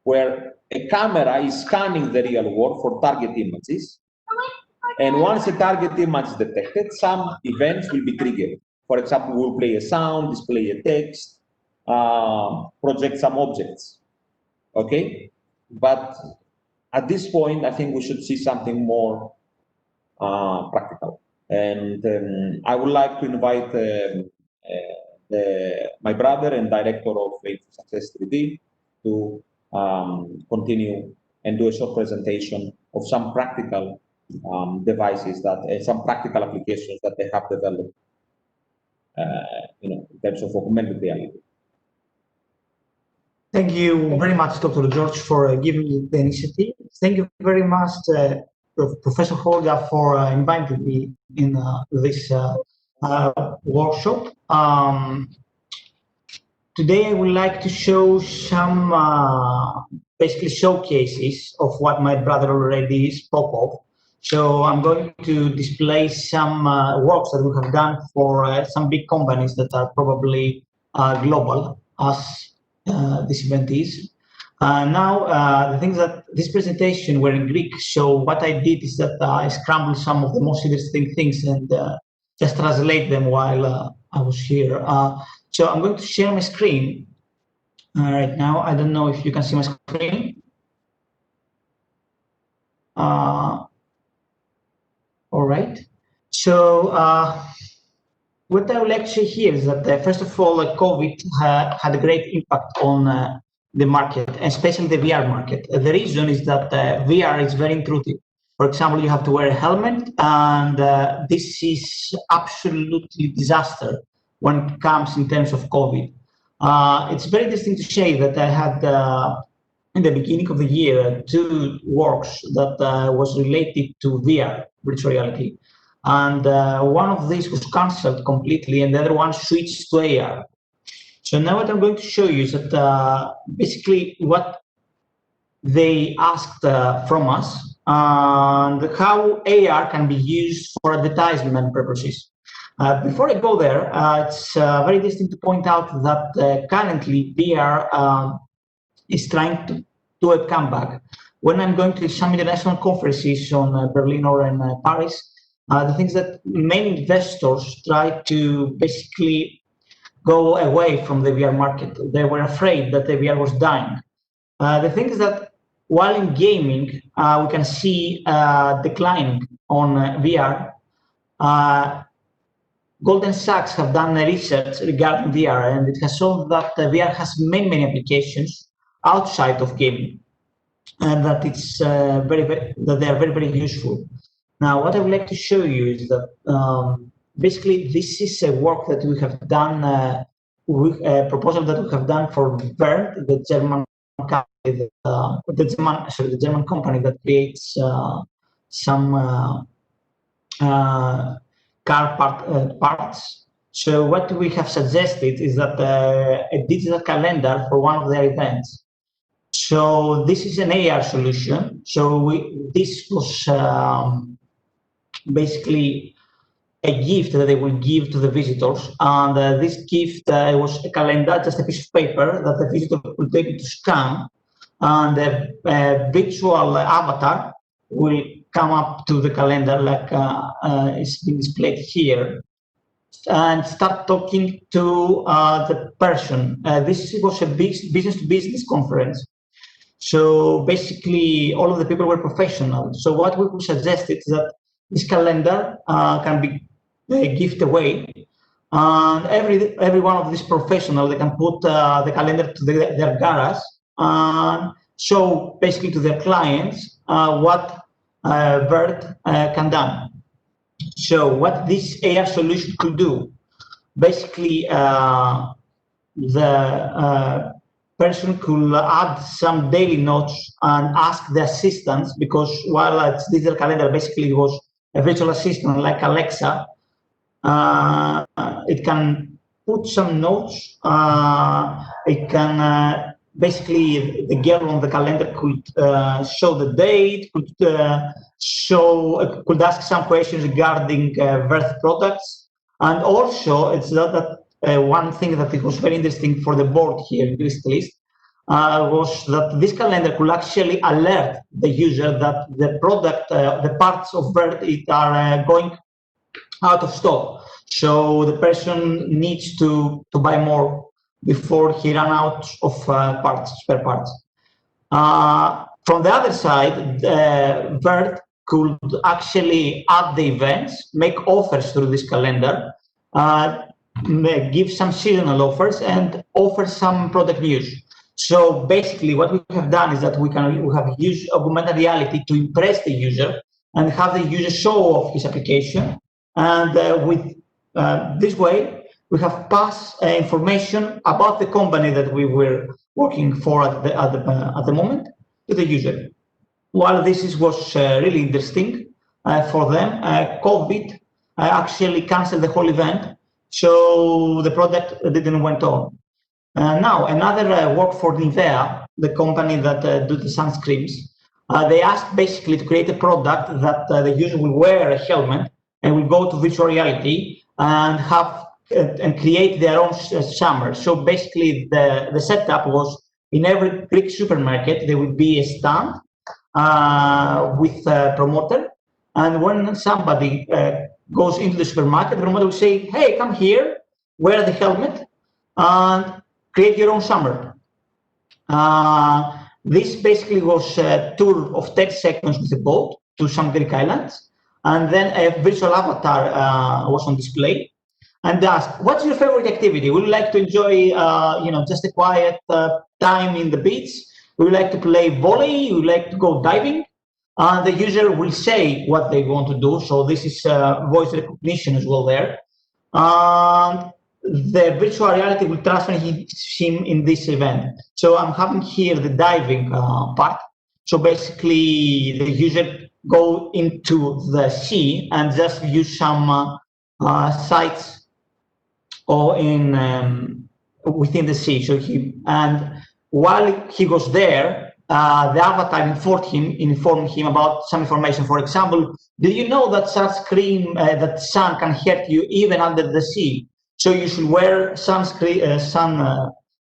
where a camera is scanning the real world for target images. And once a target image is detected, some events will be triggered. For example, we'll play a sound, display a text, project some objects. Okay, but at this point, I think we should see something more practical. And I would like to invite my brother and director of Success 3D to continue and do a short presentation of some practical devices that, some practical applications that they have developed, in terms of augmented reality. Thank you very much, Dr. George, for giving me the initiative. Thank you very much, Professor Holga, for inviting me in this workshop. Today, I would like to show some basically showcases of what my brother already spoke of. So I'm going to display some works that we have done for some big companies that are probably global, as this event is. Now, the things that this presentation were in Greek, so what I did is that I scrambled some of the most interesting things and just translate them while I was here. So I'm going to share my screen right now. I don't know if you can see my screen. All right. So what I would like to say here is that first of all, COVID had a great impact on the market, especially the VR market. The reason is that VR is very intrusive. For example, you have to wear a helmet, and this is absolutely disaster when it comes in terms of COVID. It's very interesting to say that I had in the beginning of the year 2 works that was related to VR, virtual reality. And one of these was cancelled completely, and the other one switched to AR. So now what I'm going to show you is that basically what they asked from us and how AR can be used for advertisement purposes. Before I go there, it's very interesting to point out that currently VR is trying to do a comeback. When I'm going to some international conferences on Berlin or in Paris, the things that many investors try to basically go away from the VR market. They were afraid that the VR was dying. The thing is that while in gaming, we can see declining on VR. Goldman Sachs have done research regarding VR, and it has shown that VR has many applications outside of gaming, and that it's that they are very useful. Now, what I would like to show you is that basically this is a work that we have done, a proposal that we have done for Vert, the German company, the German company that creates some car parts. So what we have suggested is that a digital calendar for one of their events. So this is an AR solution. So this was basically a gift that they will give to the visitors. And this gift was a calendar, just a piece of paper that the visitor will take it to scan, and a virtual avatar will come up to the calendar like it's been displayed here and start talking to the person. This was a business-to-business conference. So basically all of the people were professional. So what we suggested is that this calendar can be a gift away, and every one of these professionals, they can put the calendar to their garage and show basically to their clients what Vert can do. So what this AR solution could do, basically the person could add some daily notes and ask the assistants, because while it's digital calendar, basically it was a virtual assistant like Alexa. It can put some notes. It can basically, the girl on the calendar could show the date, could ask some questions regarding Vert products. And also, it's not that one thing that it was very interesting for the board here in Crystalist was that this calendar could actually alert the user that the product, the parts of Vert are going out of stock. So the person needs to buy more before he runs out of spare parts. From the other side, Vert could actually add the events, make offers through this calendar, give some seasonal offers, and offer some product news. So basically what we have done is that we have used augmented reality to impress the user and have the user show off his application. And with this way, we have passed information about the company that we were working for at the moment to the user. While this was really interesting for them, COVID actually canceled the whole event, so the product didn't went on. Now, another work for Nivea, the company that do the sunscreens, they asked basically to create a product that the user will wear a helmet and will go to virtual reality and have and create their own summer. So basically, the setup was in every Greek supermarket there would be a stand with a promoter, and when somebody goes into the supermarket, the promoter will say, "Hey, come here, wear the helmet, and create your own summer." This basically was a tour of 30 seconds with a boat to some Greek islands, and then a virtual avatar was on display. And asked, "What's your favorite activity? Would you like to enjoy, just a quiet time in the beach? Would you like to play volley? Would you like to go diving?" The user will say what they want to do. So this is voice recognition as well there. The virtual reality will transfer him in this event. So I'm having here the diving part. So basically, the user go into the sea and just use some sites or in within the sea. So and while he goes there, the avatar informed him about some information. For example, did you know that sunscreen, that sun can hurt you even under the sea? So you should wear sun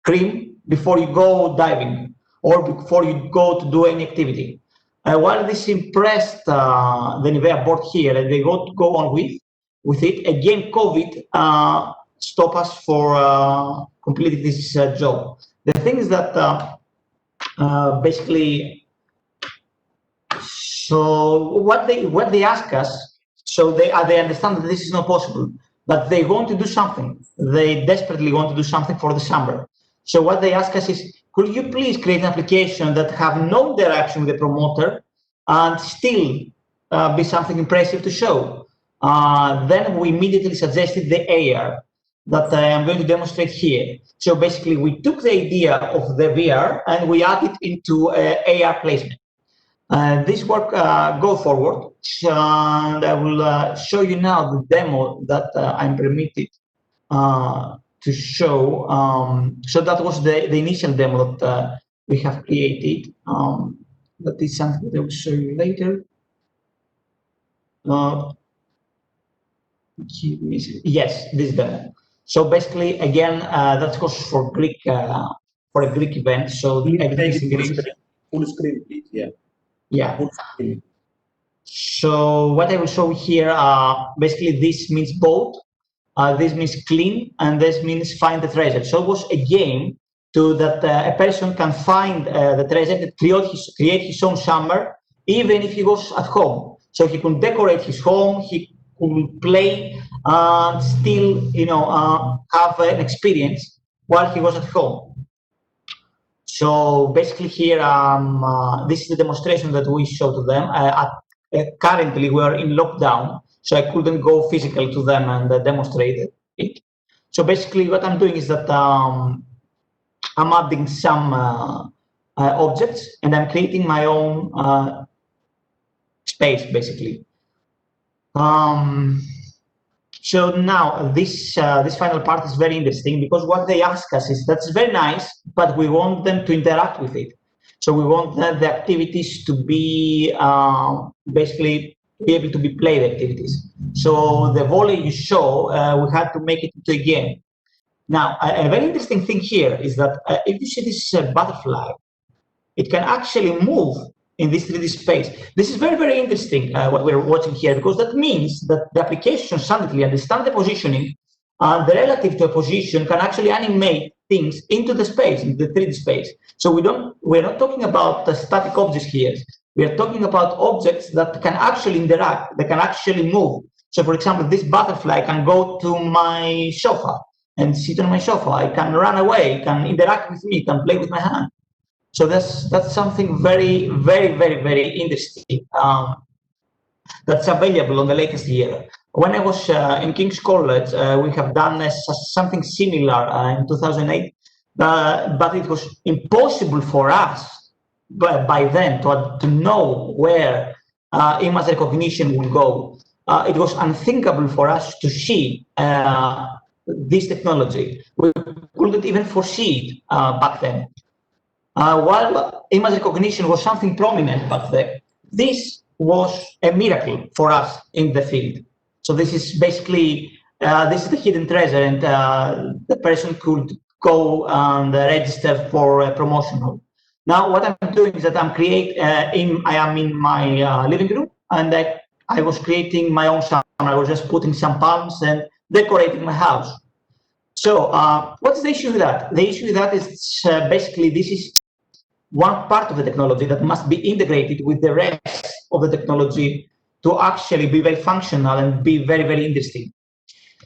cream before you go diving or before you go to do any activity. While this impressed the Nivea board here, and they go on with it, again, COVID stopped us for completing this job. The thing is that basically, so what they ask us, so they understand that this is not possible, but they want to do something. They desperately want to do something for the summer. So what they ask us is, could you please create an application that have no interaction with the promoter and still be something impressive to show? Then we immediately suggested the AR that I am going to demonstrate here. So basically, we took the idea of the VR and we added into AR placement. This work go forward, and I will show you now the demo that I'm permitted to show. So that was the initial demo that we have created. That is something that I will show you later. Yes, this demo. So basically, again, that goes for Greek for a Greek event. So everything is in Greek. Full screen, please. Yeah. Yeah. Full screen. So what I will show here, basically this means boat, this means clean, and this means find the treasure. So it was a game to that a person can find the treasure, that create his own summer, even if he was at home. So he could decorate his home, he could play, and still, have an experience while he was at home. So basically here, this is the demonstration that we show to them. Currently, we are in lockdown, so I couldn't go physical to them and demonstrate it. So basically, what I'm doing is that I'm adding some objects, and I'm creating my own space, basically. So now this final part is very interesting because what they ask us is that's very nice, but we want them to interact with it. So we want the activities to be basically be able to be played activities. So the volley you show, we had to make it into a game. Now, a very interesting thing here is that if you see this butterfly, it can actually move in this 3D space. This is very, very interesting, what we're watching here, because that means that the application suddenly understands the positioning, and the relative to a position can actually animate things into the space, into the 3D space. So we're not talking about the static objects here. We are talking about objects that can actually interact, that can actually move. So for example, this butterfly can go to my sofa and sit on my sofa. I can run away, can interact with me, can play with my hand. So that's something very, very, very, very interesting that's available on the latest year. When I was in King's College, we have done something similar in 2008, but it was impossible for us by then to know where image recognition will go. It was unthinkable for us to see this technology. We couldn't even foresee it back then. While image recognition was something prominent back then, this was a miracle for us in the field. So this is basically, this is the hidden treasure, and the person could go and register for a promotional. Now, what I'm doing is that I am in my living room, and I was creating my own sound. I was just putting some palms and decorating my house. So what's the issue with that? The issue with that is basically this is one part of the technology that must be integrated with the rest of the technology to actually be very functional and be very, very interesting.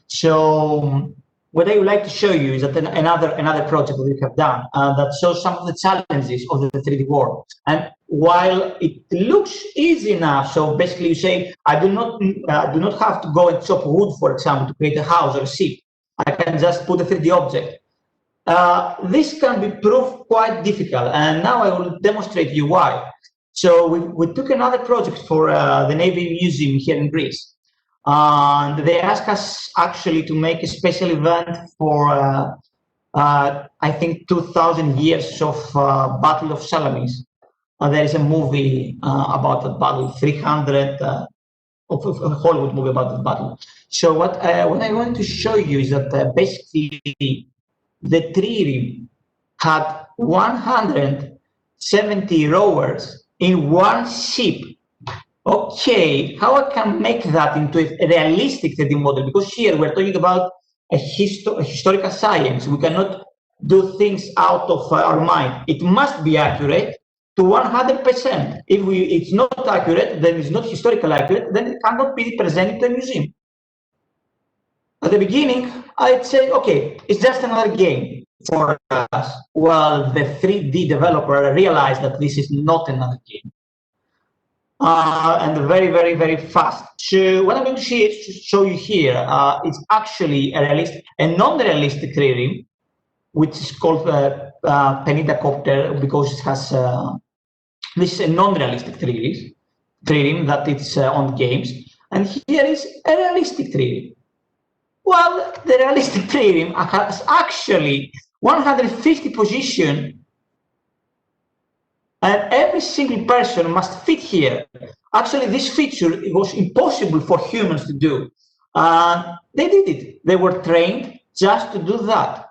So what I would like to show you is that another project that we have done that shows some of the challenges of the 3D world. And while it looks easy enough, so basically you say, I do not have to go and chop wood, for example, to create a house or a ship. I can just put a 3D object. This can be proved quite difficult, and now I will demonstrate you why. So we took another project for the Navy Museum here in Greece, and they asked us actually to make a special event for I think 2,000 years of Battle of Salamis. there is a movie about that battle, 300 of a Hollywood movie about that battle. So what I want to show you is that basically the trireme had 170 rowers in one ship. Okay, how I can make that into a realistic 3D model? Because here we're talking about a historical science. We cannot do things out of our mind. It must be accurate to 100%. If it's not accurate, then it's not historically accurate, then it cannot be presented to a museum. At the beginning, I'd say, okay, it's just another game for us. Well, the 3D developer realized that this is not another game. And very, very, very fast. So what I'm going to show you here is actually a non-realistic trireme, which is called Penidacopter because it has this is a non-realistic trireme that it's on games. And here is a realistic trireme. Well, the realistic trireme has actually 150 positions, and every single person must fit here. Actually, this feature, it was impossible for humans to do. They did it. They were trained just to do that.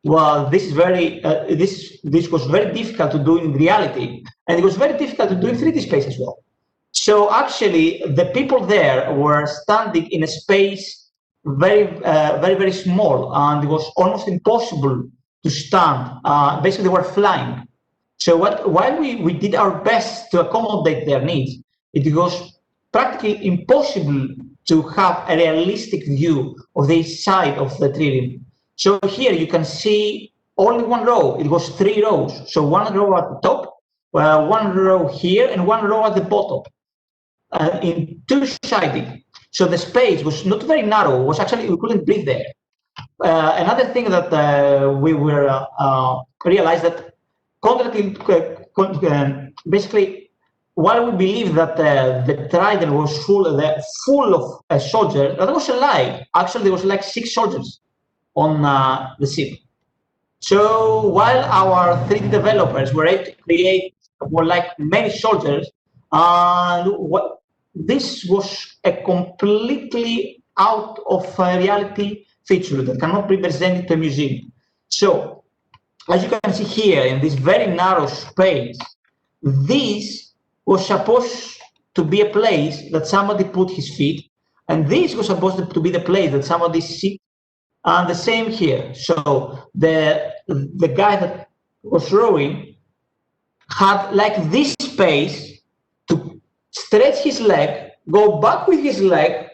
Well, this was very difficult to do in reality, and it was very difficult to do in 3D space as well. So actually, the people there were standing in a space very small, and it was almost impossible to stand. Basically, they were flying. So while we did our best to accommodate their needs, it was practically impossible to have a realistic view of the side of the trireme. So here you can see only one row. It was 3 rows. So one row at the top, one row here, and one row at the bottom, in two-sided. So the space was not very narrow. It was actually, we couldn't breathe there. Another thing that we were realized that basically, while we believe that the Trident was full of soldiers, that was a lie. Actually, there was like 6 soldiers on the ship. So while our 3D developers were able to create more like many soldiers, this was a completely out of reality feature that cannot be presented to a museum. So, as you can see here in this very narrow space, this was supposed to be a place that somebody put his feet, and this was supposed to be the place that somebody sit, and the same here. So the guy that was rowing had like this space to stretch his leg, go back with his leg,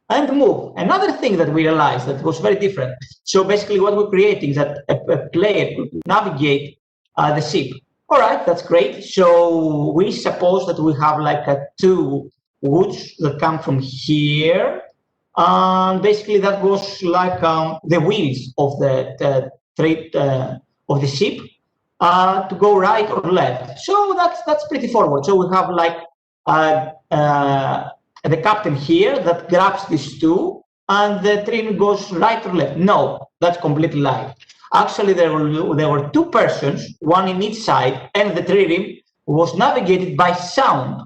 and move. Another thing that we realized that was very different. So basically what we're creating is that a player could navigate the ship. All right, that's great. So we suppose that we have like 2 woods that come from here. And basically that was like the wheels of the ship to go right or left. So that's pretty forward. So we have like the captain here that grabs these 2, and the trireme goes right or left. No, that's completely lie. Actually, there were 2 persons, one in each side, and the trireme was navigated by sound.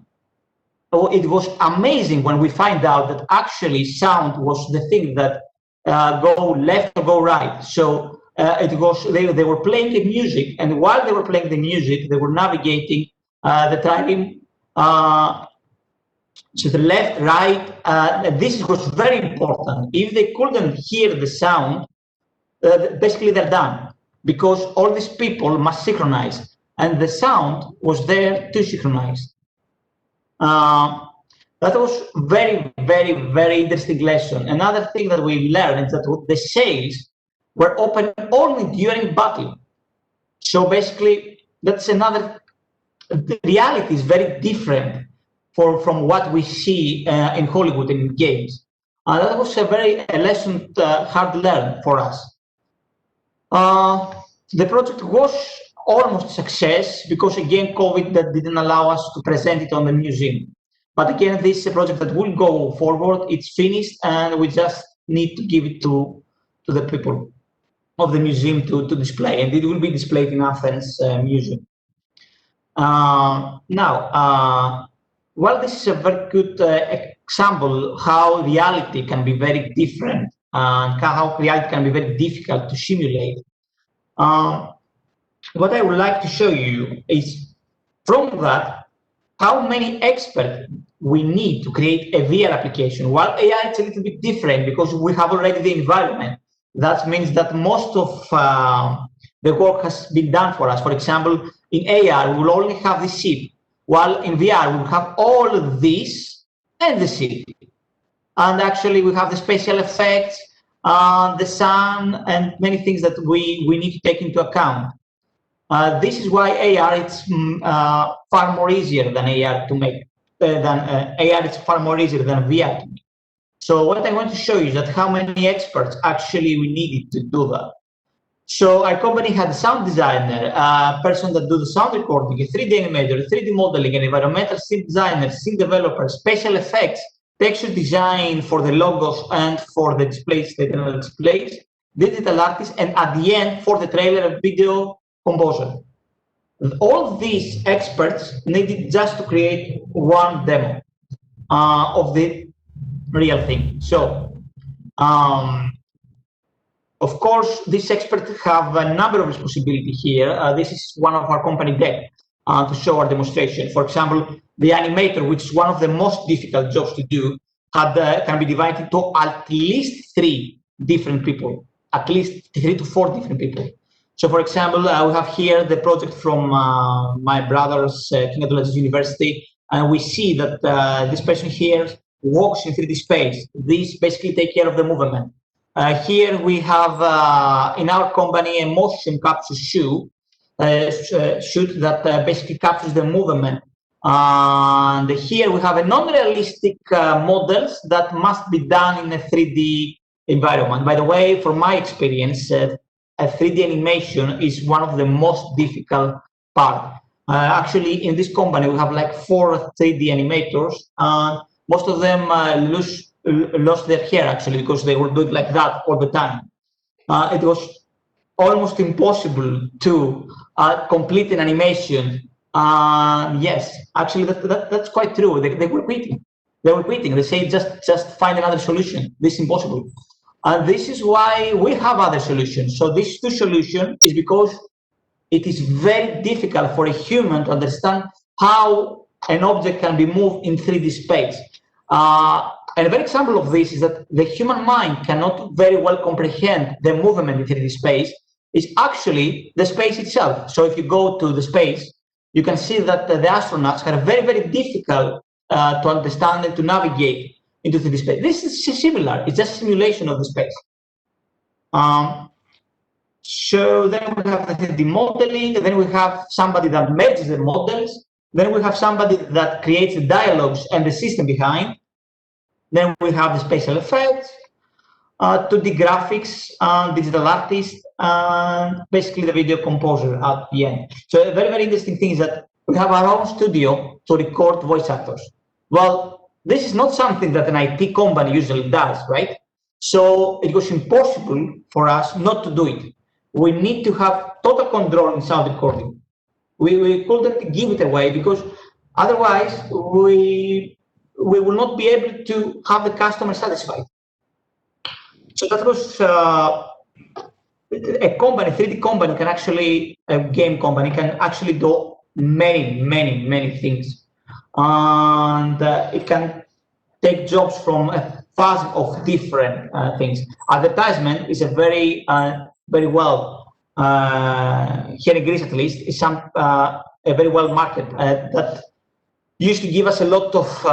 Oh, it was amazing when we find out that actually sound was the thing that go left or go right. So it was they were playing the music, and while they were playing the music, they were navigating the trireme to the left, right. This was very important. If they couldn't hear the sound, basically they're done, because all these people must synchronize, and the sound was there to synchronize. That was very, very, very interesting lesson. Another thing that we learned is that the sails were open only during battle. So basically, that's another. The reality is very different from what we see in Hollywood and in games. That was a lesson hard to learn for us. The project was almost a success because again COVID that didn't allow us to present it on the museum. But again, this is a project that will go forward. It's finished, and we just need to give it to the people of the museum to display, and it will be displayed in Athens Museum. Well, this is a very good example how reality can be very different and how reality can be very difficult to simulate. What I would like to show you is from that how many experts we need to create a VR application. While AI is a little bit different because we have already the environment. That means that most of the work has been done for us. For example, in AR, we will only have the chip, while in VR, we will have all of this and the chip. And actually, we have the special effects, the sun, and many things that we need to take into account. This is why AR is far more easier than AR to make. AR is far more easier than VR to make. So what I want to show you is that how many experts actually we needed to do that. So our company had a sound designer, a person that do the sound recording, a 3D animator, 3D modeling, an environmental scene designer, scene developer, special effects, texture design for the logos and for the displays, the general displays, digital artist, and at the end for the trailer and video composer. All these experts needed just to create one demo of the real thing. So, of course, these experts have a number of responsibilities here. This is one of our company deck to show our demonstration. For example, the animator, which is one of the most difficult jobs to do, can be divided into at least 3 different people, at least 3 to 4 different people. So, for example, we have here the project from my brother's King Abdulaziz University, and we see that this person here walks in 3D space. These basically take care of the movement. Here we have in our company a motion capture shoot that basically captures the movement. And here we have a non-realistic models that must be done in a 3D environment. By the way, from my experience, a 3D animation is one of the most difficult part. Actually, in this company, we have like 4 3D animators. Most of them lost their hair actually because they would do it like that all the time. It was almost impossible to complete an animation. Yes, actually that's quite true. They were quitting. They were quitting. They say just find another solution. This is impossible. And this is why we have other solutions. So this 2 solution is because it is very difficult for a human to understand how an object can be moved in 3D space. And a very example of this is that the human mind cannot very well comprehend the movement in 3D space. Is actually the space itself. So if you go to the space, you can see that the astronauts are very, very difficult to understand and to navigate into 3D space. This is similar. It's just simulation of the space. So then we have the 3D modeling. Then we have somebody that merges the models. Then we have somebody that creates the dialogues and the system behind. Then we have the special effects, 2D graphics, digital artist, and basically the video composer at the end. So a very, very interesting thing is that we have our own studio to record voice actors. Well, this is not something that an IT company usually does, right? So it was impossible for us not to do it. We need to have total control in sound recording. We couldn't give it away because otherwise we will not be able to have the customer satisfied. So that was a company, 3D company can actually, a game company can actually do many, many, many things. And it can take jobs from a thousand of different things. Advertisement is a very, very well, here in Greece at least, is a very well market that used to give us a lot of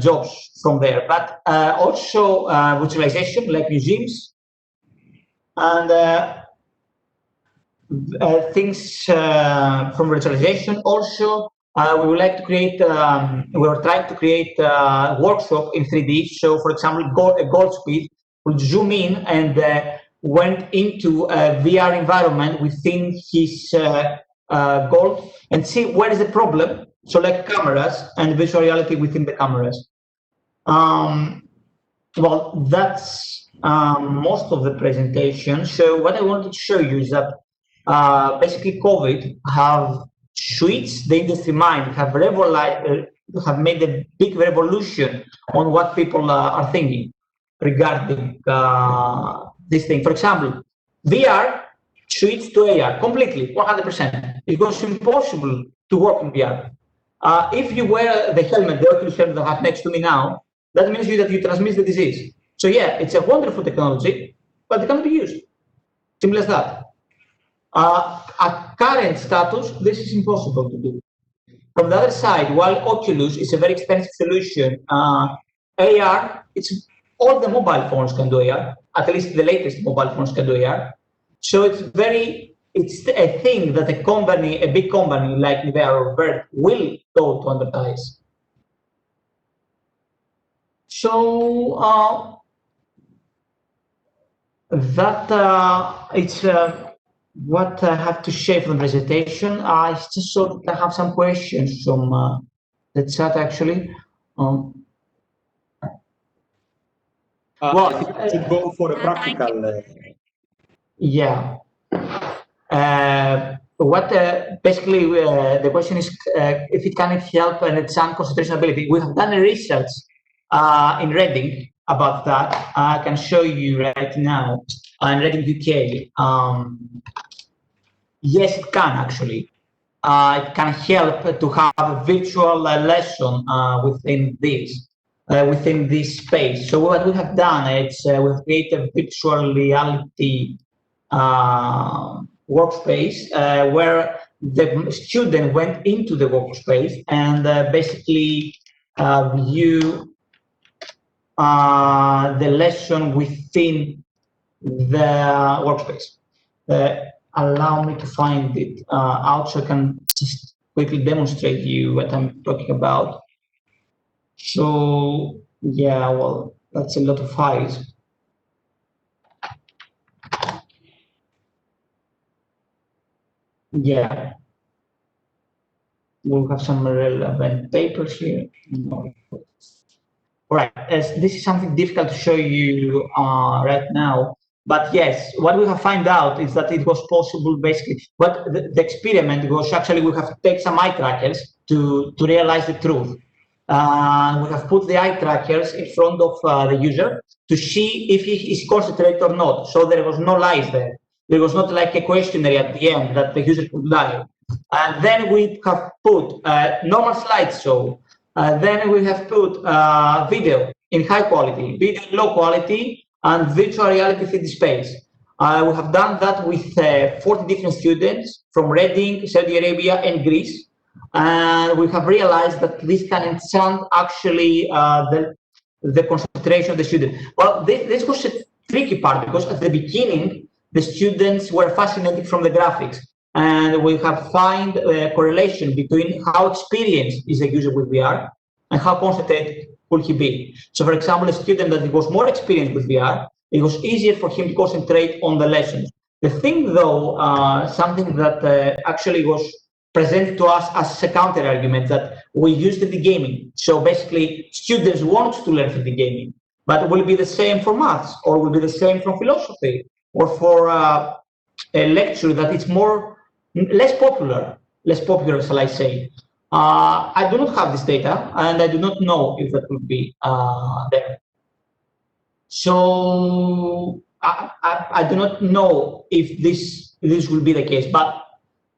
jobs from there, but also virtualization like museums and things from virtualization. Also, we would like to create, we were trying to create a workshop in 3D. So for example, a goldsmith would zoom in and went into a VR environment within his gold and see where is the problem. So like cameras and virtual reality within the cameras. Well, that's most of the presentation. So what I wanted to show you is that basically COVID have switched the industry mind, have made a big revolution on what people are thinking regarding this thing. For example, VR switched to AR completely, 100%. It was impossible to work in VR. If you wear the helmet, the Oculus helmet that I have next to me now, that means that you transmit the disease. So yeah, it's a wonderful technology, but it cannot be used. Simple as that. At current status, this is impossible to do. From the other side, while Oculus is a very expensive solution, AR, it's all the mobile phones can do AR. At least the latest mobile phones can do AR. So it's a thing that a big company like Nivea or Bird will go to advertise. So it's what I have to share from the presentation. I just thought I have some questions from the chat actually. Well, I think we should go for a practical. Yeah. Basically the question is if it can help and enhance concentration ability. We have done a research in Reading about that. I can show you right now in Reading, UK. Yes, it can actually. It can help to have a virtual lesson within this space. So what we have done is we've created a virtual reality workspace where the student went into the workspace and basically view the lesson within the workspace. Allow me to find it out so I can just quickly demonstrate you what I'm talking about. So yeah, well, that's a lot of files. Yeah, we'll have some relevant papers here. All right, this is something difficult to show you right now. But yes, what we have found out is that it was possible basically, but the experiment was actually we have to take some eye trackers to realize the truth. We have put the eye trackers in front of the user to see if he is concentrated or not. So there was no lies there. There was not like a questionnaire at the end that the user could lie. And then we have put normal slideshow. Then we have put video in high quality, video in low quality, and virtual reality 3D space. We have done that with 40 different students from Reading, Saudi Arabia, and Greece. And we have realized that this can enhance actually the concentration of the student. Well, this was a tricky part because at the beginning, the students were fascinated from the graphics. And we have found a correlation between how experienced is a user with VR and how concentrated could he be. So for example, a student that was more experienced with VR, it was easier for him to concentrate on the lessons. The thing though, something that actually was presented to us as a counter argument that we use 3D gaming. So basically students want to learn 3D gaming, but it will be the same for maths or will be the same for philosophy or for a lecture that is less popular, shall I say. I do not have this data, and I do not know if that will be there. So I do not know if this will be the case. But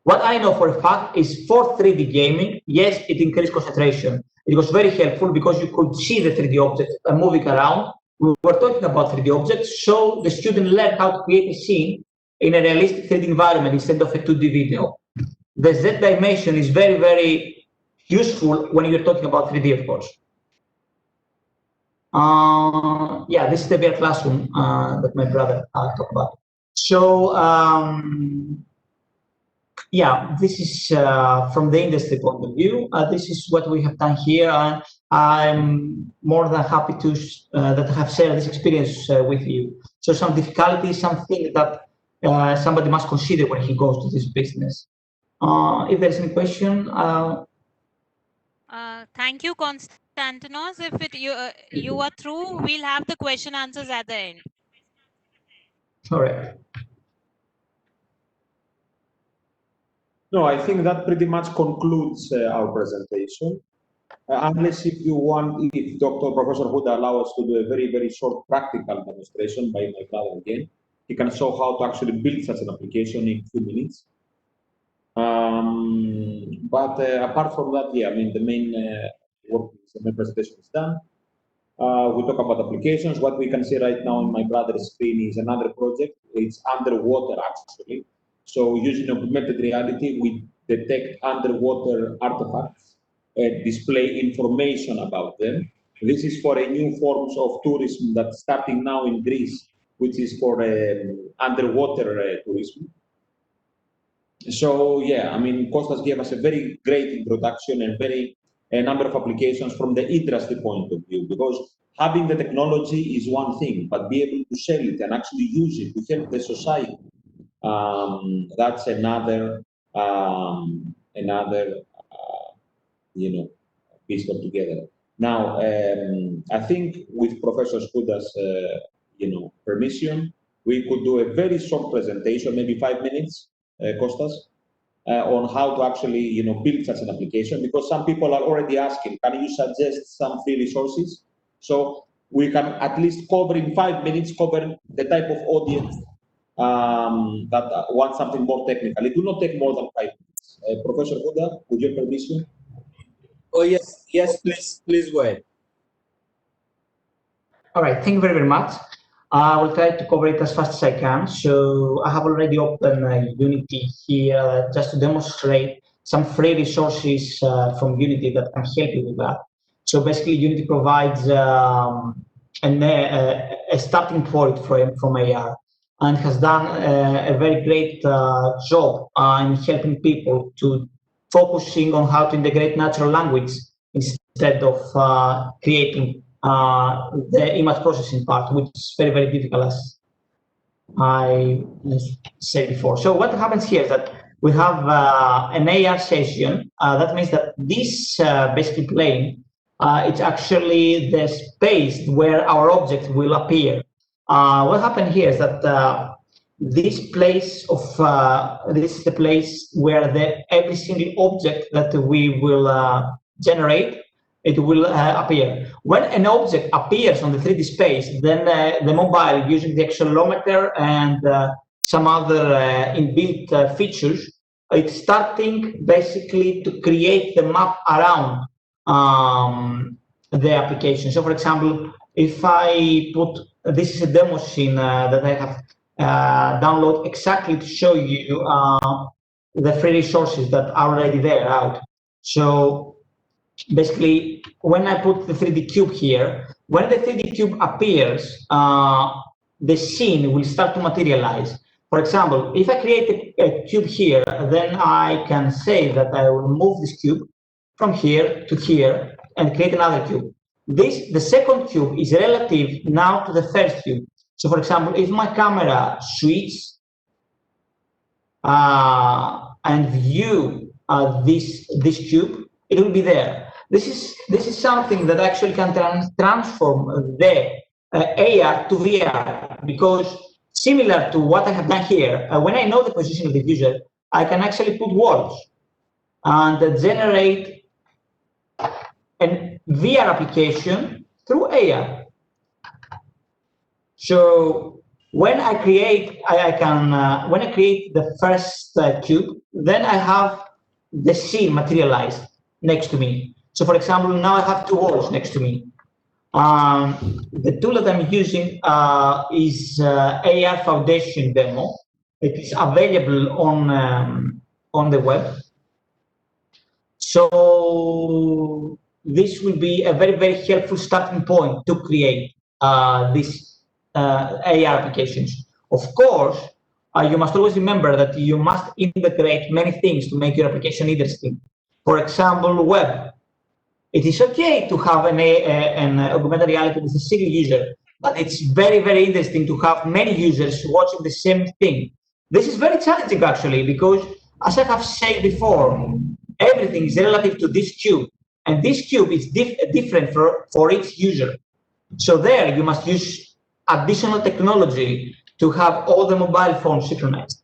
what I know for a fact is for 3D gaming, yes, it increased concentration. It was very helpful because you could see the 3D object moving around. We were talking about 3D objects, so the student learned how to create a scene in a realistic 3D environment instead of a 2D video. The Z dimension is very, very useful when you're talking about 3D, of course. Yeah, this is the VR classroom that my brother talked about. So, yeah, this is from the industry point of view. This is what we have done here, and I'm more than happy to that I have shared this experience with you. So some difficulties, something that somebody must consider when he goes to this business. If there's any question. Thank you, Konstantinos. If you are through, we'll have the question answers at the end. All right. No, I think that pretty much concludes our presentation. Unless if you want, if Dr. Professor Huda allows us to do a very, very short practical demonstration by my brother again, he can show how to actually build such an application in 2 minutes. But apart from that, yeah, I mean, the main work, the main presentation is done. We talk about applications. What we can see right now on my brother's screen is another project. It's underwater, actually. So using augmented reality, we detect underwater artifacts and display information about them. This is for a new forms of tourism that's starting now in Greece, which is for underwater tourism. So yeah, I mean, Kostas gave us a very great introduction and a number of applications from the industry point of view, because having the technology is one thing, but be able to sell it and actually use it to help the society, that's another you know, piece altogether. Now, I think with Professor Skouda's you know, permission, we could do a very short presentation, maybe 5 minutes, Kostas, on how to actually, you know, build such an application, because some people are already asking, can you suggest some free resources? So we can at least cover in 5 minutes, cover the type of audience that wants something more technical. It will not take more than 5 minutes. Professor Huda, with your permission? Oh, yes, yes, please go ahead. All right, thank you very, very much. I will try to cover it as fast as I can. So I have already opened Unity here just to demonstrate some free resources from Unity that can help you with that. So basically, Unity provides a starting point from AR and has done a very great job in helping people to focusing on how to integrate natural language instead of creating the image processing part, which is very, very difficult, as I said before. So what happens here is that we have an AR session. That means that this basically plane, it's actually the space where our object will appear. What happened here is that this place of this is the place where every single object that we will generate, it will appear. When an object appears on the 3D space, then the mobile, using the accelerometer and some other inbuilt features, it's starting basically to create the map around the application. So for example, if I put, this is a demo scene that I have downloaded exactly to show you the free resources that are already there out. So basically, when I put the 3D cube here, when the 3D cube appears, the scene will start to materialize. For example, if I create a cube here, then I can say that I will move this cube from here to here and create another cube. The second cube is relative now to the first cube. So for example, if my camera switches and view this cube, it will be there. This is something that actually can transform the AR to VR, because similar to what I have done here, when I know the position of the user, I can actually put words and generate a VR application through AR. So when I create, when I create the first cube, then I have the scene materialized next to me. So for example, now I have two walls next to me. The tool that I'm using is AR Foundation demo. It is available on the web. So this will be a very, very helpful starting point to create these AR applications. Of course, you must always remember that you must integrate many things to make your application interesting. For example, web. It is okay to have an augmented reality with a single user, but it's very, very interesting to have many users watching the same thing. This is very challenging actually, because as I have said before, everything is relative to this cube, and this cube is different for each user. So there you must use additional technology to have all the mobile phones synchronized.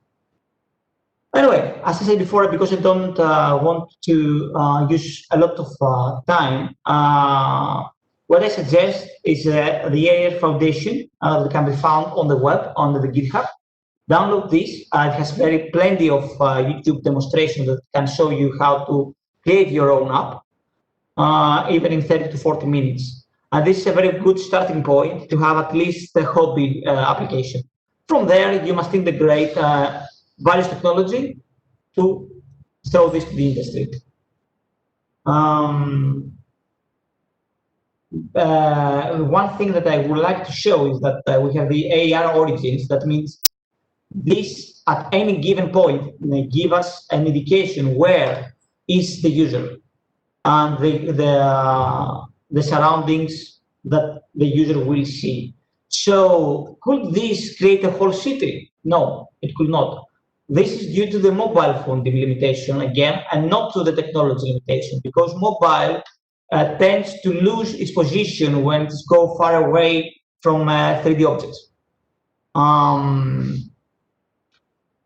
Anyway, as I said before, because I don't want to use a lot of time, what I suggest is the AI Foundation that can be found on the web, on the GitHub. Download this. It has plenty of YouTube demonstrations that can show you how to create your own app, even in 30 to 40 minutes. And this is a very good starting point to have at least a hobby application. From there, you must integrate various technology to throw this to the industry. One thing that I would like to show is that we have the AR origins. That means this, at any given point, may give us an indication where is the user and the surroundings that the user will see. So could this create a whole city? No, it could not. This is due to the mobile phone limitation again, and not to the technology limitation, because mobile tends to lose its position when it goes far away from 3D objects.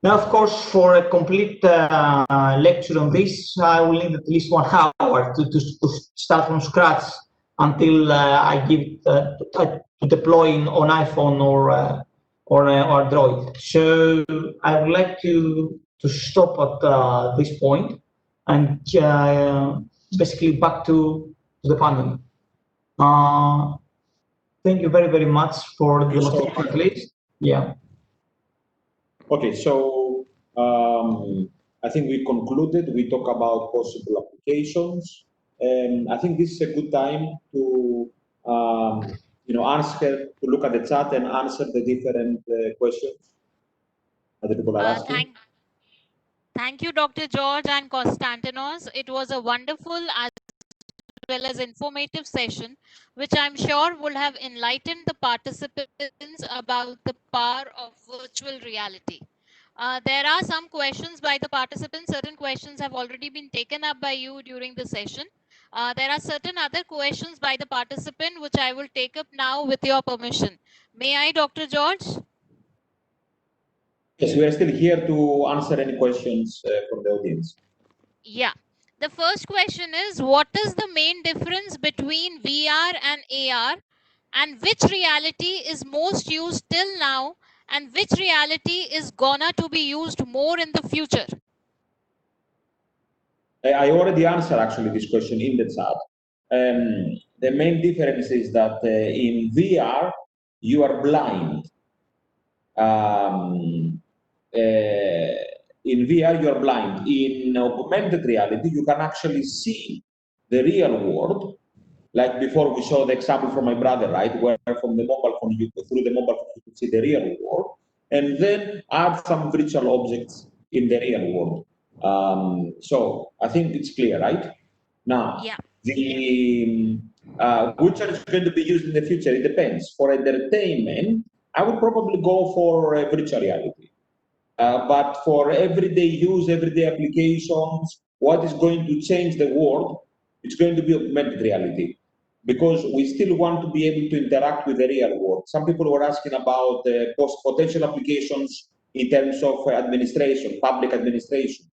Now, of course, for a complete lecture on this, I will need at least 1 hour to start from scratch until I give to deploy on iPhone or Android. So I would like to stop at this point and basically back to the panel. Thank you very, very much for the demonstration, please. Yeah. Okay, so I think we concluded. We talk about possible applications, and I think this is a good time to answer, to look at the chat and answer the different questions that the people are asking. Thank you, Dr. George and Konstantinos. It was a wonderful as well as informative session, which I'm sure will have enlightened the participants about the power of virtual reality. There are some questions by the participants. Certain questions have already been taken up by you during the session. There are certain other questions by the participant, which I will take up now with your permission. May I, Dr. George? Yes, we are still here to answer any questions from the audience. Yeah. The first question is, what is the main difference between VR and AR, and which reality is most used till now, and which reality is gonna to be used more in the future? I already answered actually this question in the chat. The main difference is that in VR, you are blind. In VR, you are blind. In augmented reality, you can actually see the real world. Like before, we saw the example from my brother, right? Where from the mobile phone, through the mobile phone, you can see the real world, and then add some virtual objects in the real world. So I think it's clear, right? Now, yeah. Which are going to be used in the future? It depends. For entertainment, I would probably go for virtual reality. But for everyday use, everyday applications, what is going to change the world, it's going to be augmented reality, because we still want to be able to interact with the real world. Some people were asking about potential applications in terms of administration, public administration.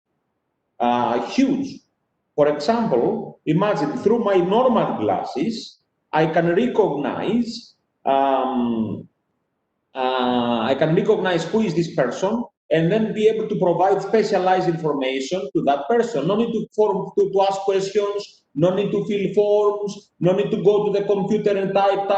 Huge. For example, imagine through my normal glasses, I can recognize who is this person, and then be able to provide specialized information to that person. No need to ask questions, no need to fill forms, no need to go to the computer and type,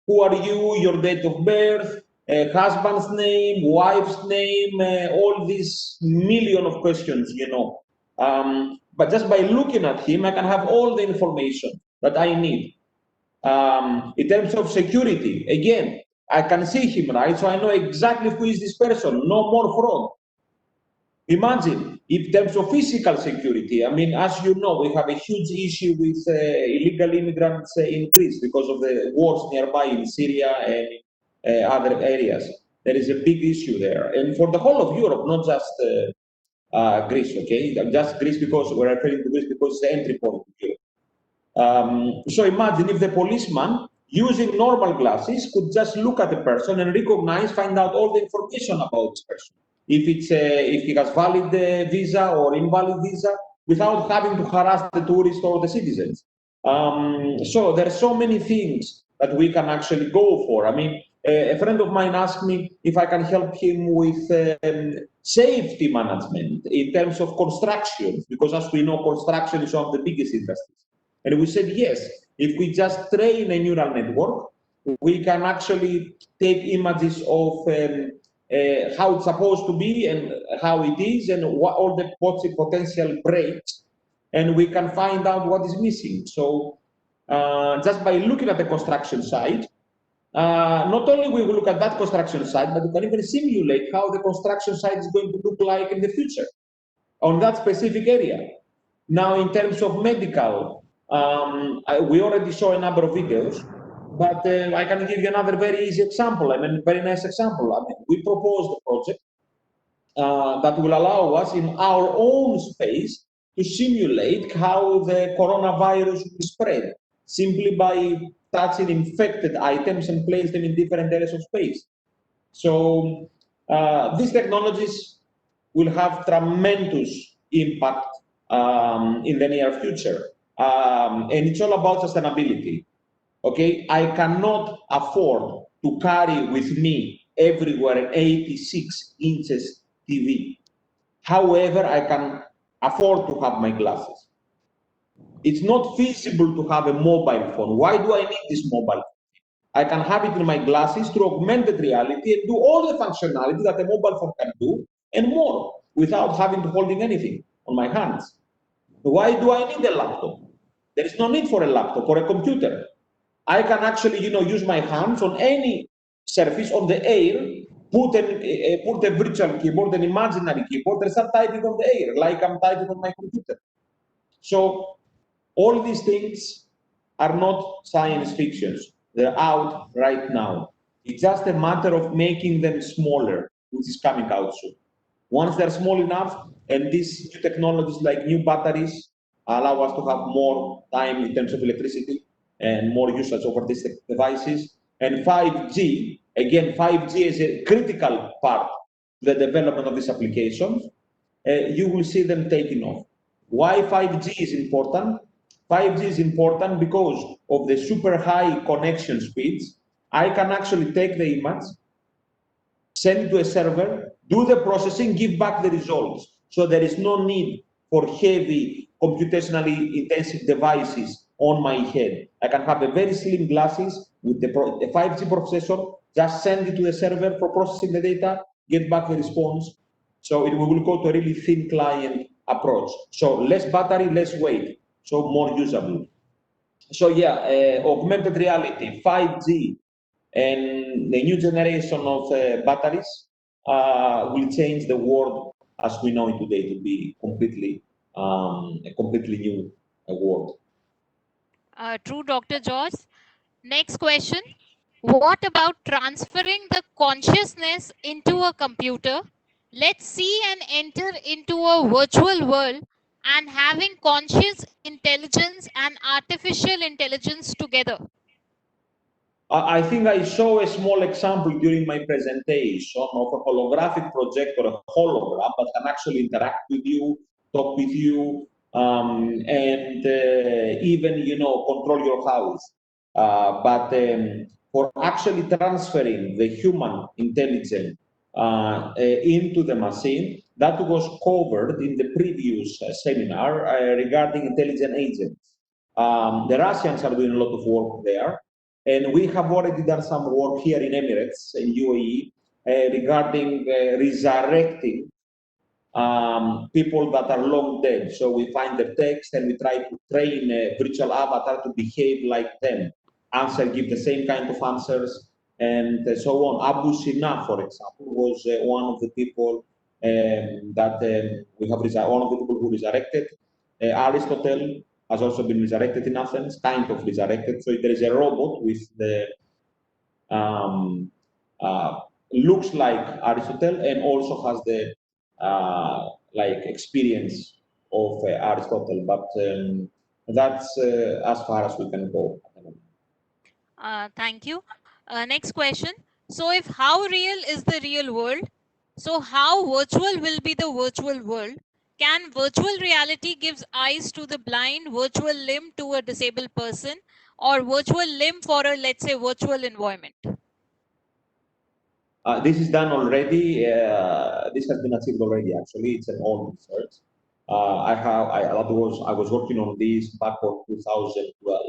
who are you, your date of birth, husband's name, wife's name, all these million of questions, But just by looking at him, I can have all the information that I need. In terms of security, again, I can see him, right? So I know exactly who is this person, no more fraud. Imagine, in terms of physical security, I mean, as you know, we have a huge issue with illegal immigrants in Greece because of the wars nearby in Syria and other areas. There is a big issue there. And for the whole of Europe, not just Greece, okay? Just Greece, because we're referring to Greece because it's the entry point to Europe. So imagine if the policeman, using normal glasses, could just look at the person and recognize, find out all the information about this person. if he has valid visa or invalid visa, without having to harass the tourist or the citizens. So there are so many things that we can actually go for. I mean, a friend of mine asked me if I can help him with safety management in terms of construction, because as we know, construction is one of the biggest industries. And we said, yes, if we just train a neural network, we can actually take images of how it's supposed to be and how it is and what all the potential breaks, and we can find out what is missing. So just by looking at the construction site, not only we will look at that construction site, but we can even simulate how the construction site is going to look like in the future on that specific area. Now, in terms of medical, we already saw a number of videos, but I can give you another very easy example. I mean, very nice example. I mean, we proposed a project that will allow us in our own space to simulate how the coronavirus will spread simply by touching infected items and place them in different areas of space. So these technologies will have tremendous impact in the near future. And it's all about sustainability. Okay, I cannot afford to carry with me everywhere an 86 inches TV. However, I can afford to have my glasses. It's not feasible to have a mobile phone. Why do I need this mobile phone? I can have it in my glasses through augmented reality and do all the functionality that a mobile phone can do and more without having to holding anything on my hands. Why do I need a laptop? There is no need for a laptop or a computer. I can actually, use my hands on any surface on the air, put a virtual keyboard, an imaginary keyboard, and start typing on the air, like I'm typing on my computer. So all these things are not science fictions. They're out right now. It's just a matter of making them smaller, which is coming out soon. Once they're small enough, and these new technologies like new batteries allow us to have more time in terms of electricity and more usage over these devices. And 5G, again, 5G is a critical part of the development of these applications. You will see them taking off. Why 5G is important? 5G is important because of the super high connection speeds. I can actually take the image, send it to a server, do the processing, give back the results. So there is no need for heavy computationally intensive devices on my head. I can have a very slim glasses with the 5G processor, just send it to the server for processing the data, get back the response. So we will go to a really thin client approach. So less battery, less weight, so more usable. So yeah, augmented reality, 5G, and the new generation of batteries will change the world as we know it today to be completely a completely new world. True, Dr. George. Next question. What about transferring the consciousness into a computer? Let's see and enter into a virtual world and having conscious intelligence and artificial intelligence together. I think I show a small example during my presentation of a holographic projector, a hologram that can actually interact with you, talk with you, and even control your house. But for actually transferring the human intelligence into the machine, that was covered in the previous seminar regarding intelligent agents. The Russians are doing a lot of work there. And we have already done some work here in Emirates, in UAE, regarding resurrecting people that are long dead. So we find the text and we try to train a virtual avatar to behave like them, give the same kind of answers, and so on. Abu Sina, for example, was one of the people that we have one of the people who resurrected. Aristotle has also been resurrected in Athens, kind of resurrected. So there is a robot with the looks like Aristotle and also has the like experience of Aristotle, but that's as far as we can go. Thank you. Next question. So, if how real is the real world? So how virtual will be the virtual world? Can virtual reality gives eyes to the blind, virtual limb to a disabled person, or virtual limb for a, let's say, virtual environment? This is done already. This has been achieved already. Actually, it's an old research. I was working on this back on 2012.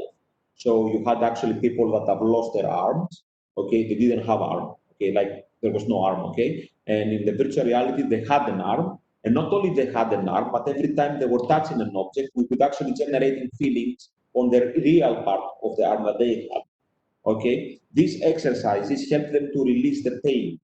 So you had actually people that have lost their arms. Okay, they didn't have arm. Okay, like there was no arm. Okay, and in the virtual reality they had an arm, and not only they had an arm, but every time they were touching an object, we could actually generate feelings on the real part of the arm that they had. Okay, these exercises help them to release the pain.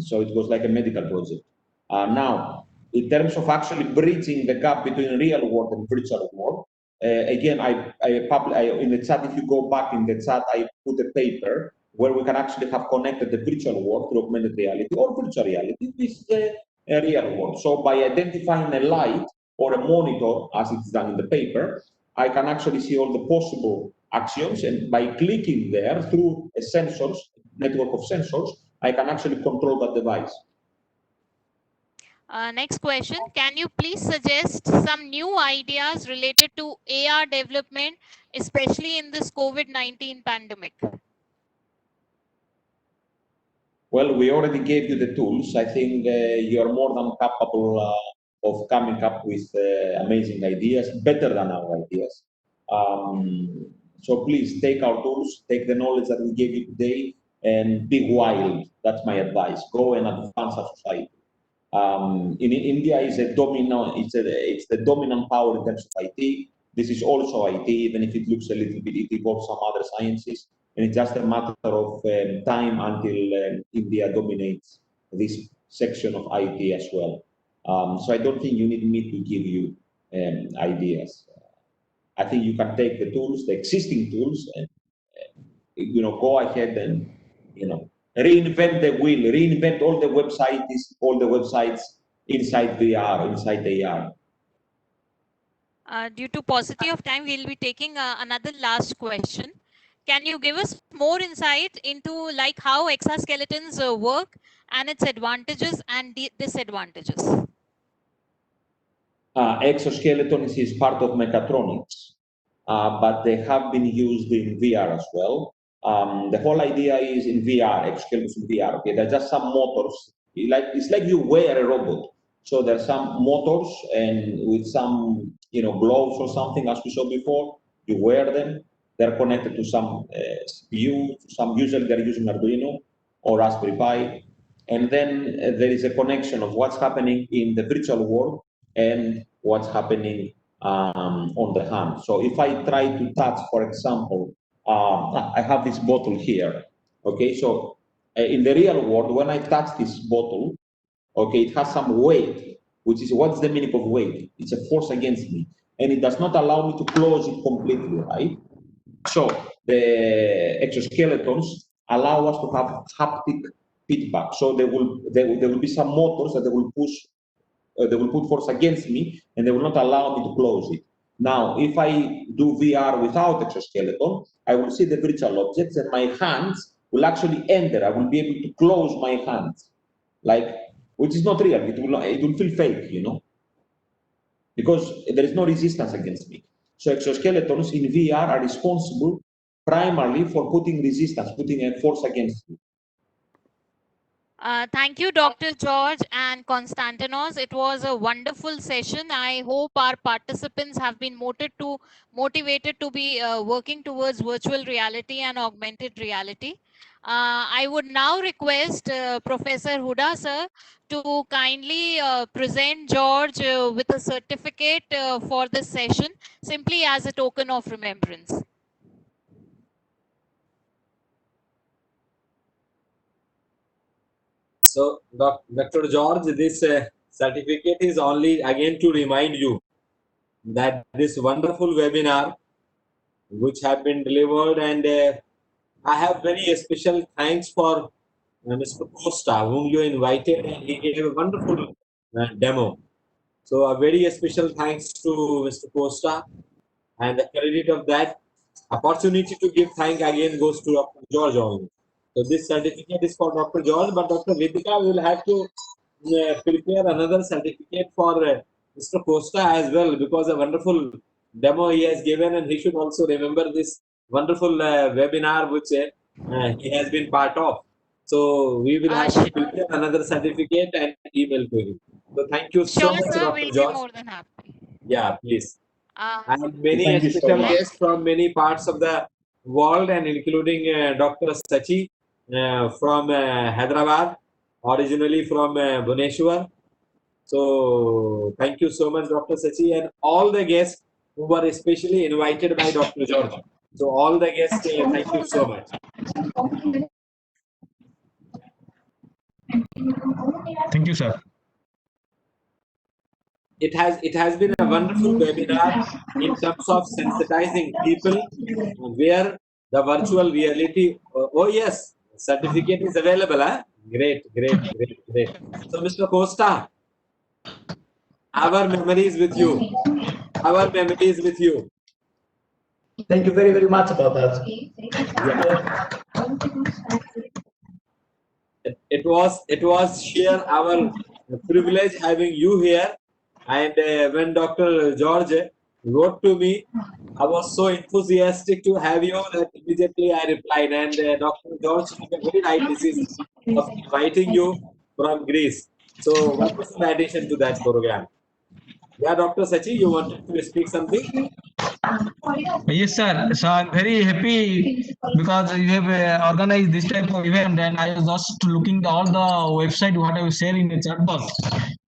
So it was like a medical project. Now, in terms of actually bridging the gap between real world and virtual world, again, in the chat, if you go back in the chat, I put a paper where we can actually have connected the virtual world to augmented reality or virtual reality with the real world. So by identifying a light or a monitor, as it's done in the paper, I can actually see all the possible actions, and by clicking there through a network of sensors, I can actually control that device. Next question. Can you please suggest some new ideas related to AR development, especially in this COVID-19 pandemic? Well, we already gave you the tools. I think you're more than capable of coming up with amazing ideas, better than our ideas. So please take our tools, take the knowledge that we gave you today, and be wild. That's my advice. Go and advance our society. In India is a dominant. It's the dominant power in terms of IT. This is also IT, even if it looks a little bit. It involves some other sciences, and it's just a matter of time until India dominates this section of IT as well. So I don't think you need me to give you ideas. I think you can take the tools, the existing tools, and go ahead and reinvent the wheel, reinvent all the websites inside VR, inside AR. Due to paucity of time, we'll be taking another last question. Can you give us more insight into like how exoskeletons work and its advantages and disadvantages? Exoskeletons is part of mechatronics, but they have been used in VR as well. The whole idea is in VR, exoskeletons in VR. Okay, there's just some motors. It's like you wear a robot. So there's some motors and with some gloves or something, as we saw before. You wear them. They're connected to some CPU. Usually they're using Arduino or Raspberry Pi, and then there is a connection of what's happening in the virtual world and what's happening on the hand. So if I try to touch, for example, I have this bottle here. Okay, so in the real world, when I touch this bottle, okay, it has some weight, which is what's the meaning of weight? It's a force against me, and it does not allow me to close it completely, right? So the exoskeletons allow us to have haptic feedback. So there will be some motors that they will put force against me, and they will not allow me to close it. Now, if I do VR without exoskeleton, I will see the virtual objects, and my hands will actually enter. I will be able to close my hands, which is not real. It will feel fake, because there is no resistance against me. So exoskeletons in VR are responsible primarily for putting resistance, putting a force against me. Thank you, Dr. George and Konstantinos. It was a wonderful session. I hope our participants have been motivated to be working towards virtual reality and augmented reality. I would now request Professor Huda sir to kindly present George with a certificate for this session, simply as a token of remembrance. So, Dr. George, this certificate is only again to remind you that this wonderful webinar which have been delivered, and I have very special thanks for Mr. Costa, whom you invited, and he gave a wonderful demo. So a very special thanks to Mr. Costa, and the credit of that opportunity to give thank again goes to Dr. George only. So this certificate is for Dr. George, but Dr. Vidika will have to prepare another certificate for Mr. Costa as well, because a wonderful demo he has given, and he should also remember this wonderful webinar which he has been part of. So we will have to prepare another certificate and email to him. So thank you so Sure, much, sir. Dr. We'll be George. more than happy. Yeah, please. Uh, And many Thank you so special much. guests from many parts of the world, and including Dr. Sachi from Hyderabad, originally from Bhubaneswar. So thank you so much, Dr. Sachi, and all the guests who were especially invited by Dr. George. So all the guests, thank you so much. Thank you, sir. It has been a wonderful webinar in terms of sensitizing people where the virtual reality. Oh yes, certificate is available. Huh? Great. So Mr. Costa, our memory is with you. Our memory is with you. Thank you very, very much about that. It was sheer our privilege having you here. And when Dr. George wrote to me, I was so enthusiastic to have you that immediately I replied. And Dr. George took a very right decision of inviting you from Greece. So wonderful addition to that program. Yeah, Dr. Sachi, you wanted to speak something? Yes, sir. So I'm very happy because you have organized this type of event, and I was just looking all the website what I was sharing in the chat box.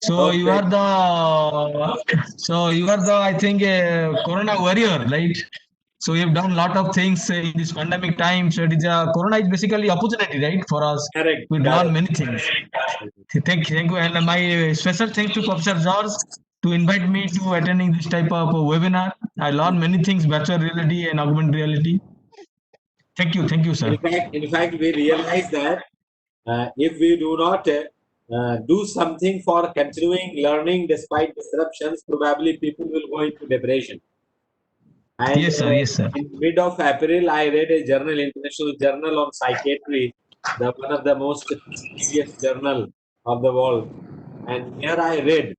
So you are the I think Corona warrior, right? So we have done a lot of things in this pandemic time. So it is Corona is basically opportunity, right, for us. Correct. We learn many things. Thank you, and my special thanks to Professor George to invite me to attending this type of webinar. I learned many things, virtual reality and augmented reality. Thank you, sir. In fact, we realize that if we do not do something for continuing learning despite disruptions, probably people will go into depression. And Yes, sir. in mid of April, I read a journal, international journal on psychiatry, one of the most prestigious journal of the world. And here I read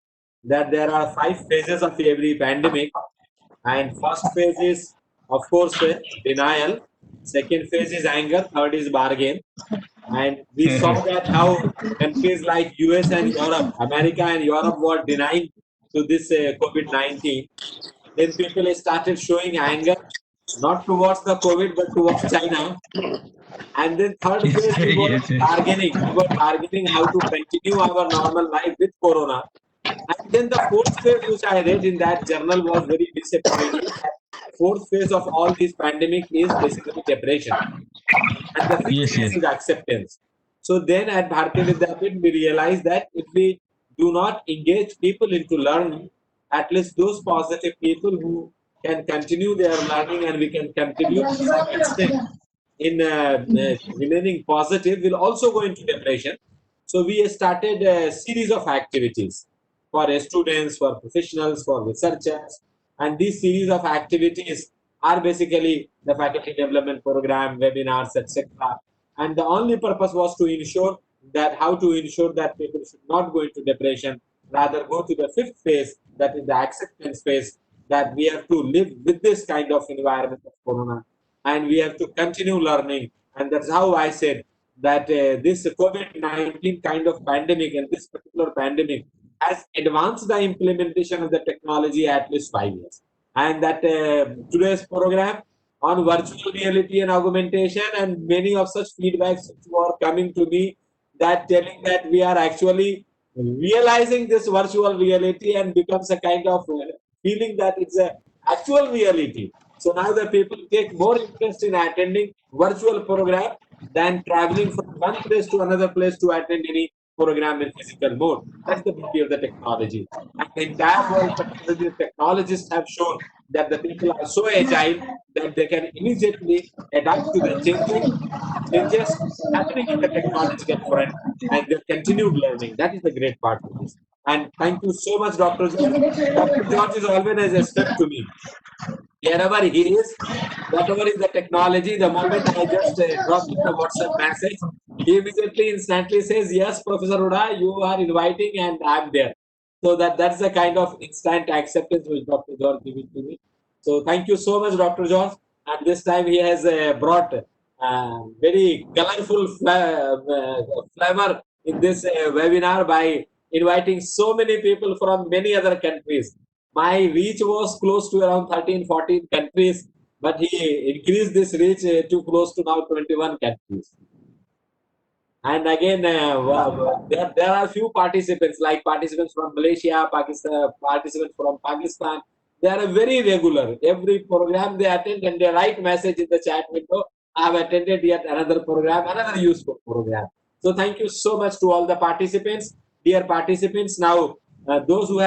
that there are 5 phases of every pandemic. And first phase is, of course, denial. Second phase is anger. Third is bargain. And we saw that how countries like US and Europe, America and Europe were denying to this COVID-19. Then people started showing anger, not towards the COVID, but towards China. And then third phase, we were bargaining. We were bargaining how to continue our normal life with Corona. And then the fourth phase, which I read in that journal, was very disappointing. Fourth phase of all this pandemic is basically depression. And the fifth phase is acceptance. So then at Bharati Vidyapit, we realized that if we do not engage people into learning, at least those positive people who can continue their learning and we can continue to some extent in remaining positive, will also go into depression. So we started a series of activities for students, for professionals, for researchers, and these series of activities are basically the faculty development program, webinars, etc. And the only purpose was to ensure that people should not go into depression, rather go to the fifth phase, that is the acceptance phase, that we have to live with this kind of environment of Corona, and we have to continue learning. And that's how I said that this COVID-19 kind of pandemic and this particular pandemic has advanced the implementation of the technology at least 5 years. And that today's program on virtual reality and augmentation, and many of such feedbacks were coming to me, that telling that we are actually realizing this virtual reality and becomes a kind of feeling that it's a actual reality. So now the people take more interest in attending virtual program than traveling from one place to another place to attend any program in physical mode. That's the beauty of the technology. And the entire world, particularly the technologists, have shown that the people are so agile that they can immediately adapt to the changes happening in the technological front, and they continued learning. That is the great part of this. And thank you so much, Dr. George. Dr. George is always a step to me. wherever he is, whatever is the technology, the moment I just drop in the WhatsApp message, he immediately instantly says, yes, Professor Huda, you are inviting and I'm there. So that's the kind of instant acceptance which Dr. George gave to me. So thank you so much, Dr. George. And this time he has brought very colorful flavor in this webinar by inviting so many people from many other countries. My reach was close to around 13, 14 countries, but he increased this reach to close to now 21 countries. And again, there are few participants, like participants from Malaysia, Pakistan, participants from Pakistan. They are very regular. Every program they attend and they write message in the chat window. I have attended yet another program, another useful program. So thank you so much to all the participants. Dear participants, now those who have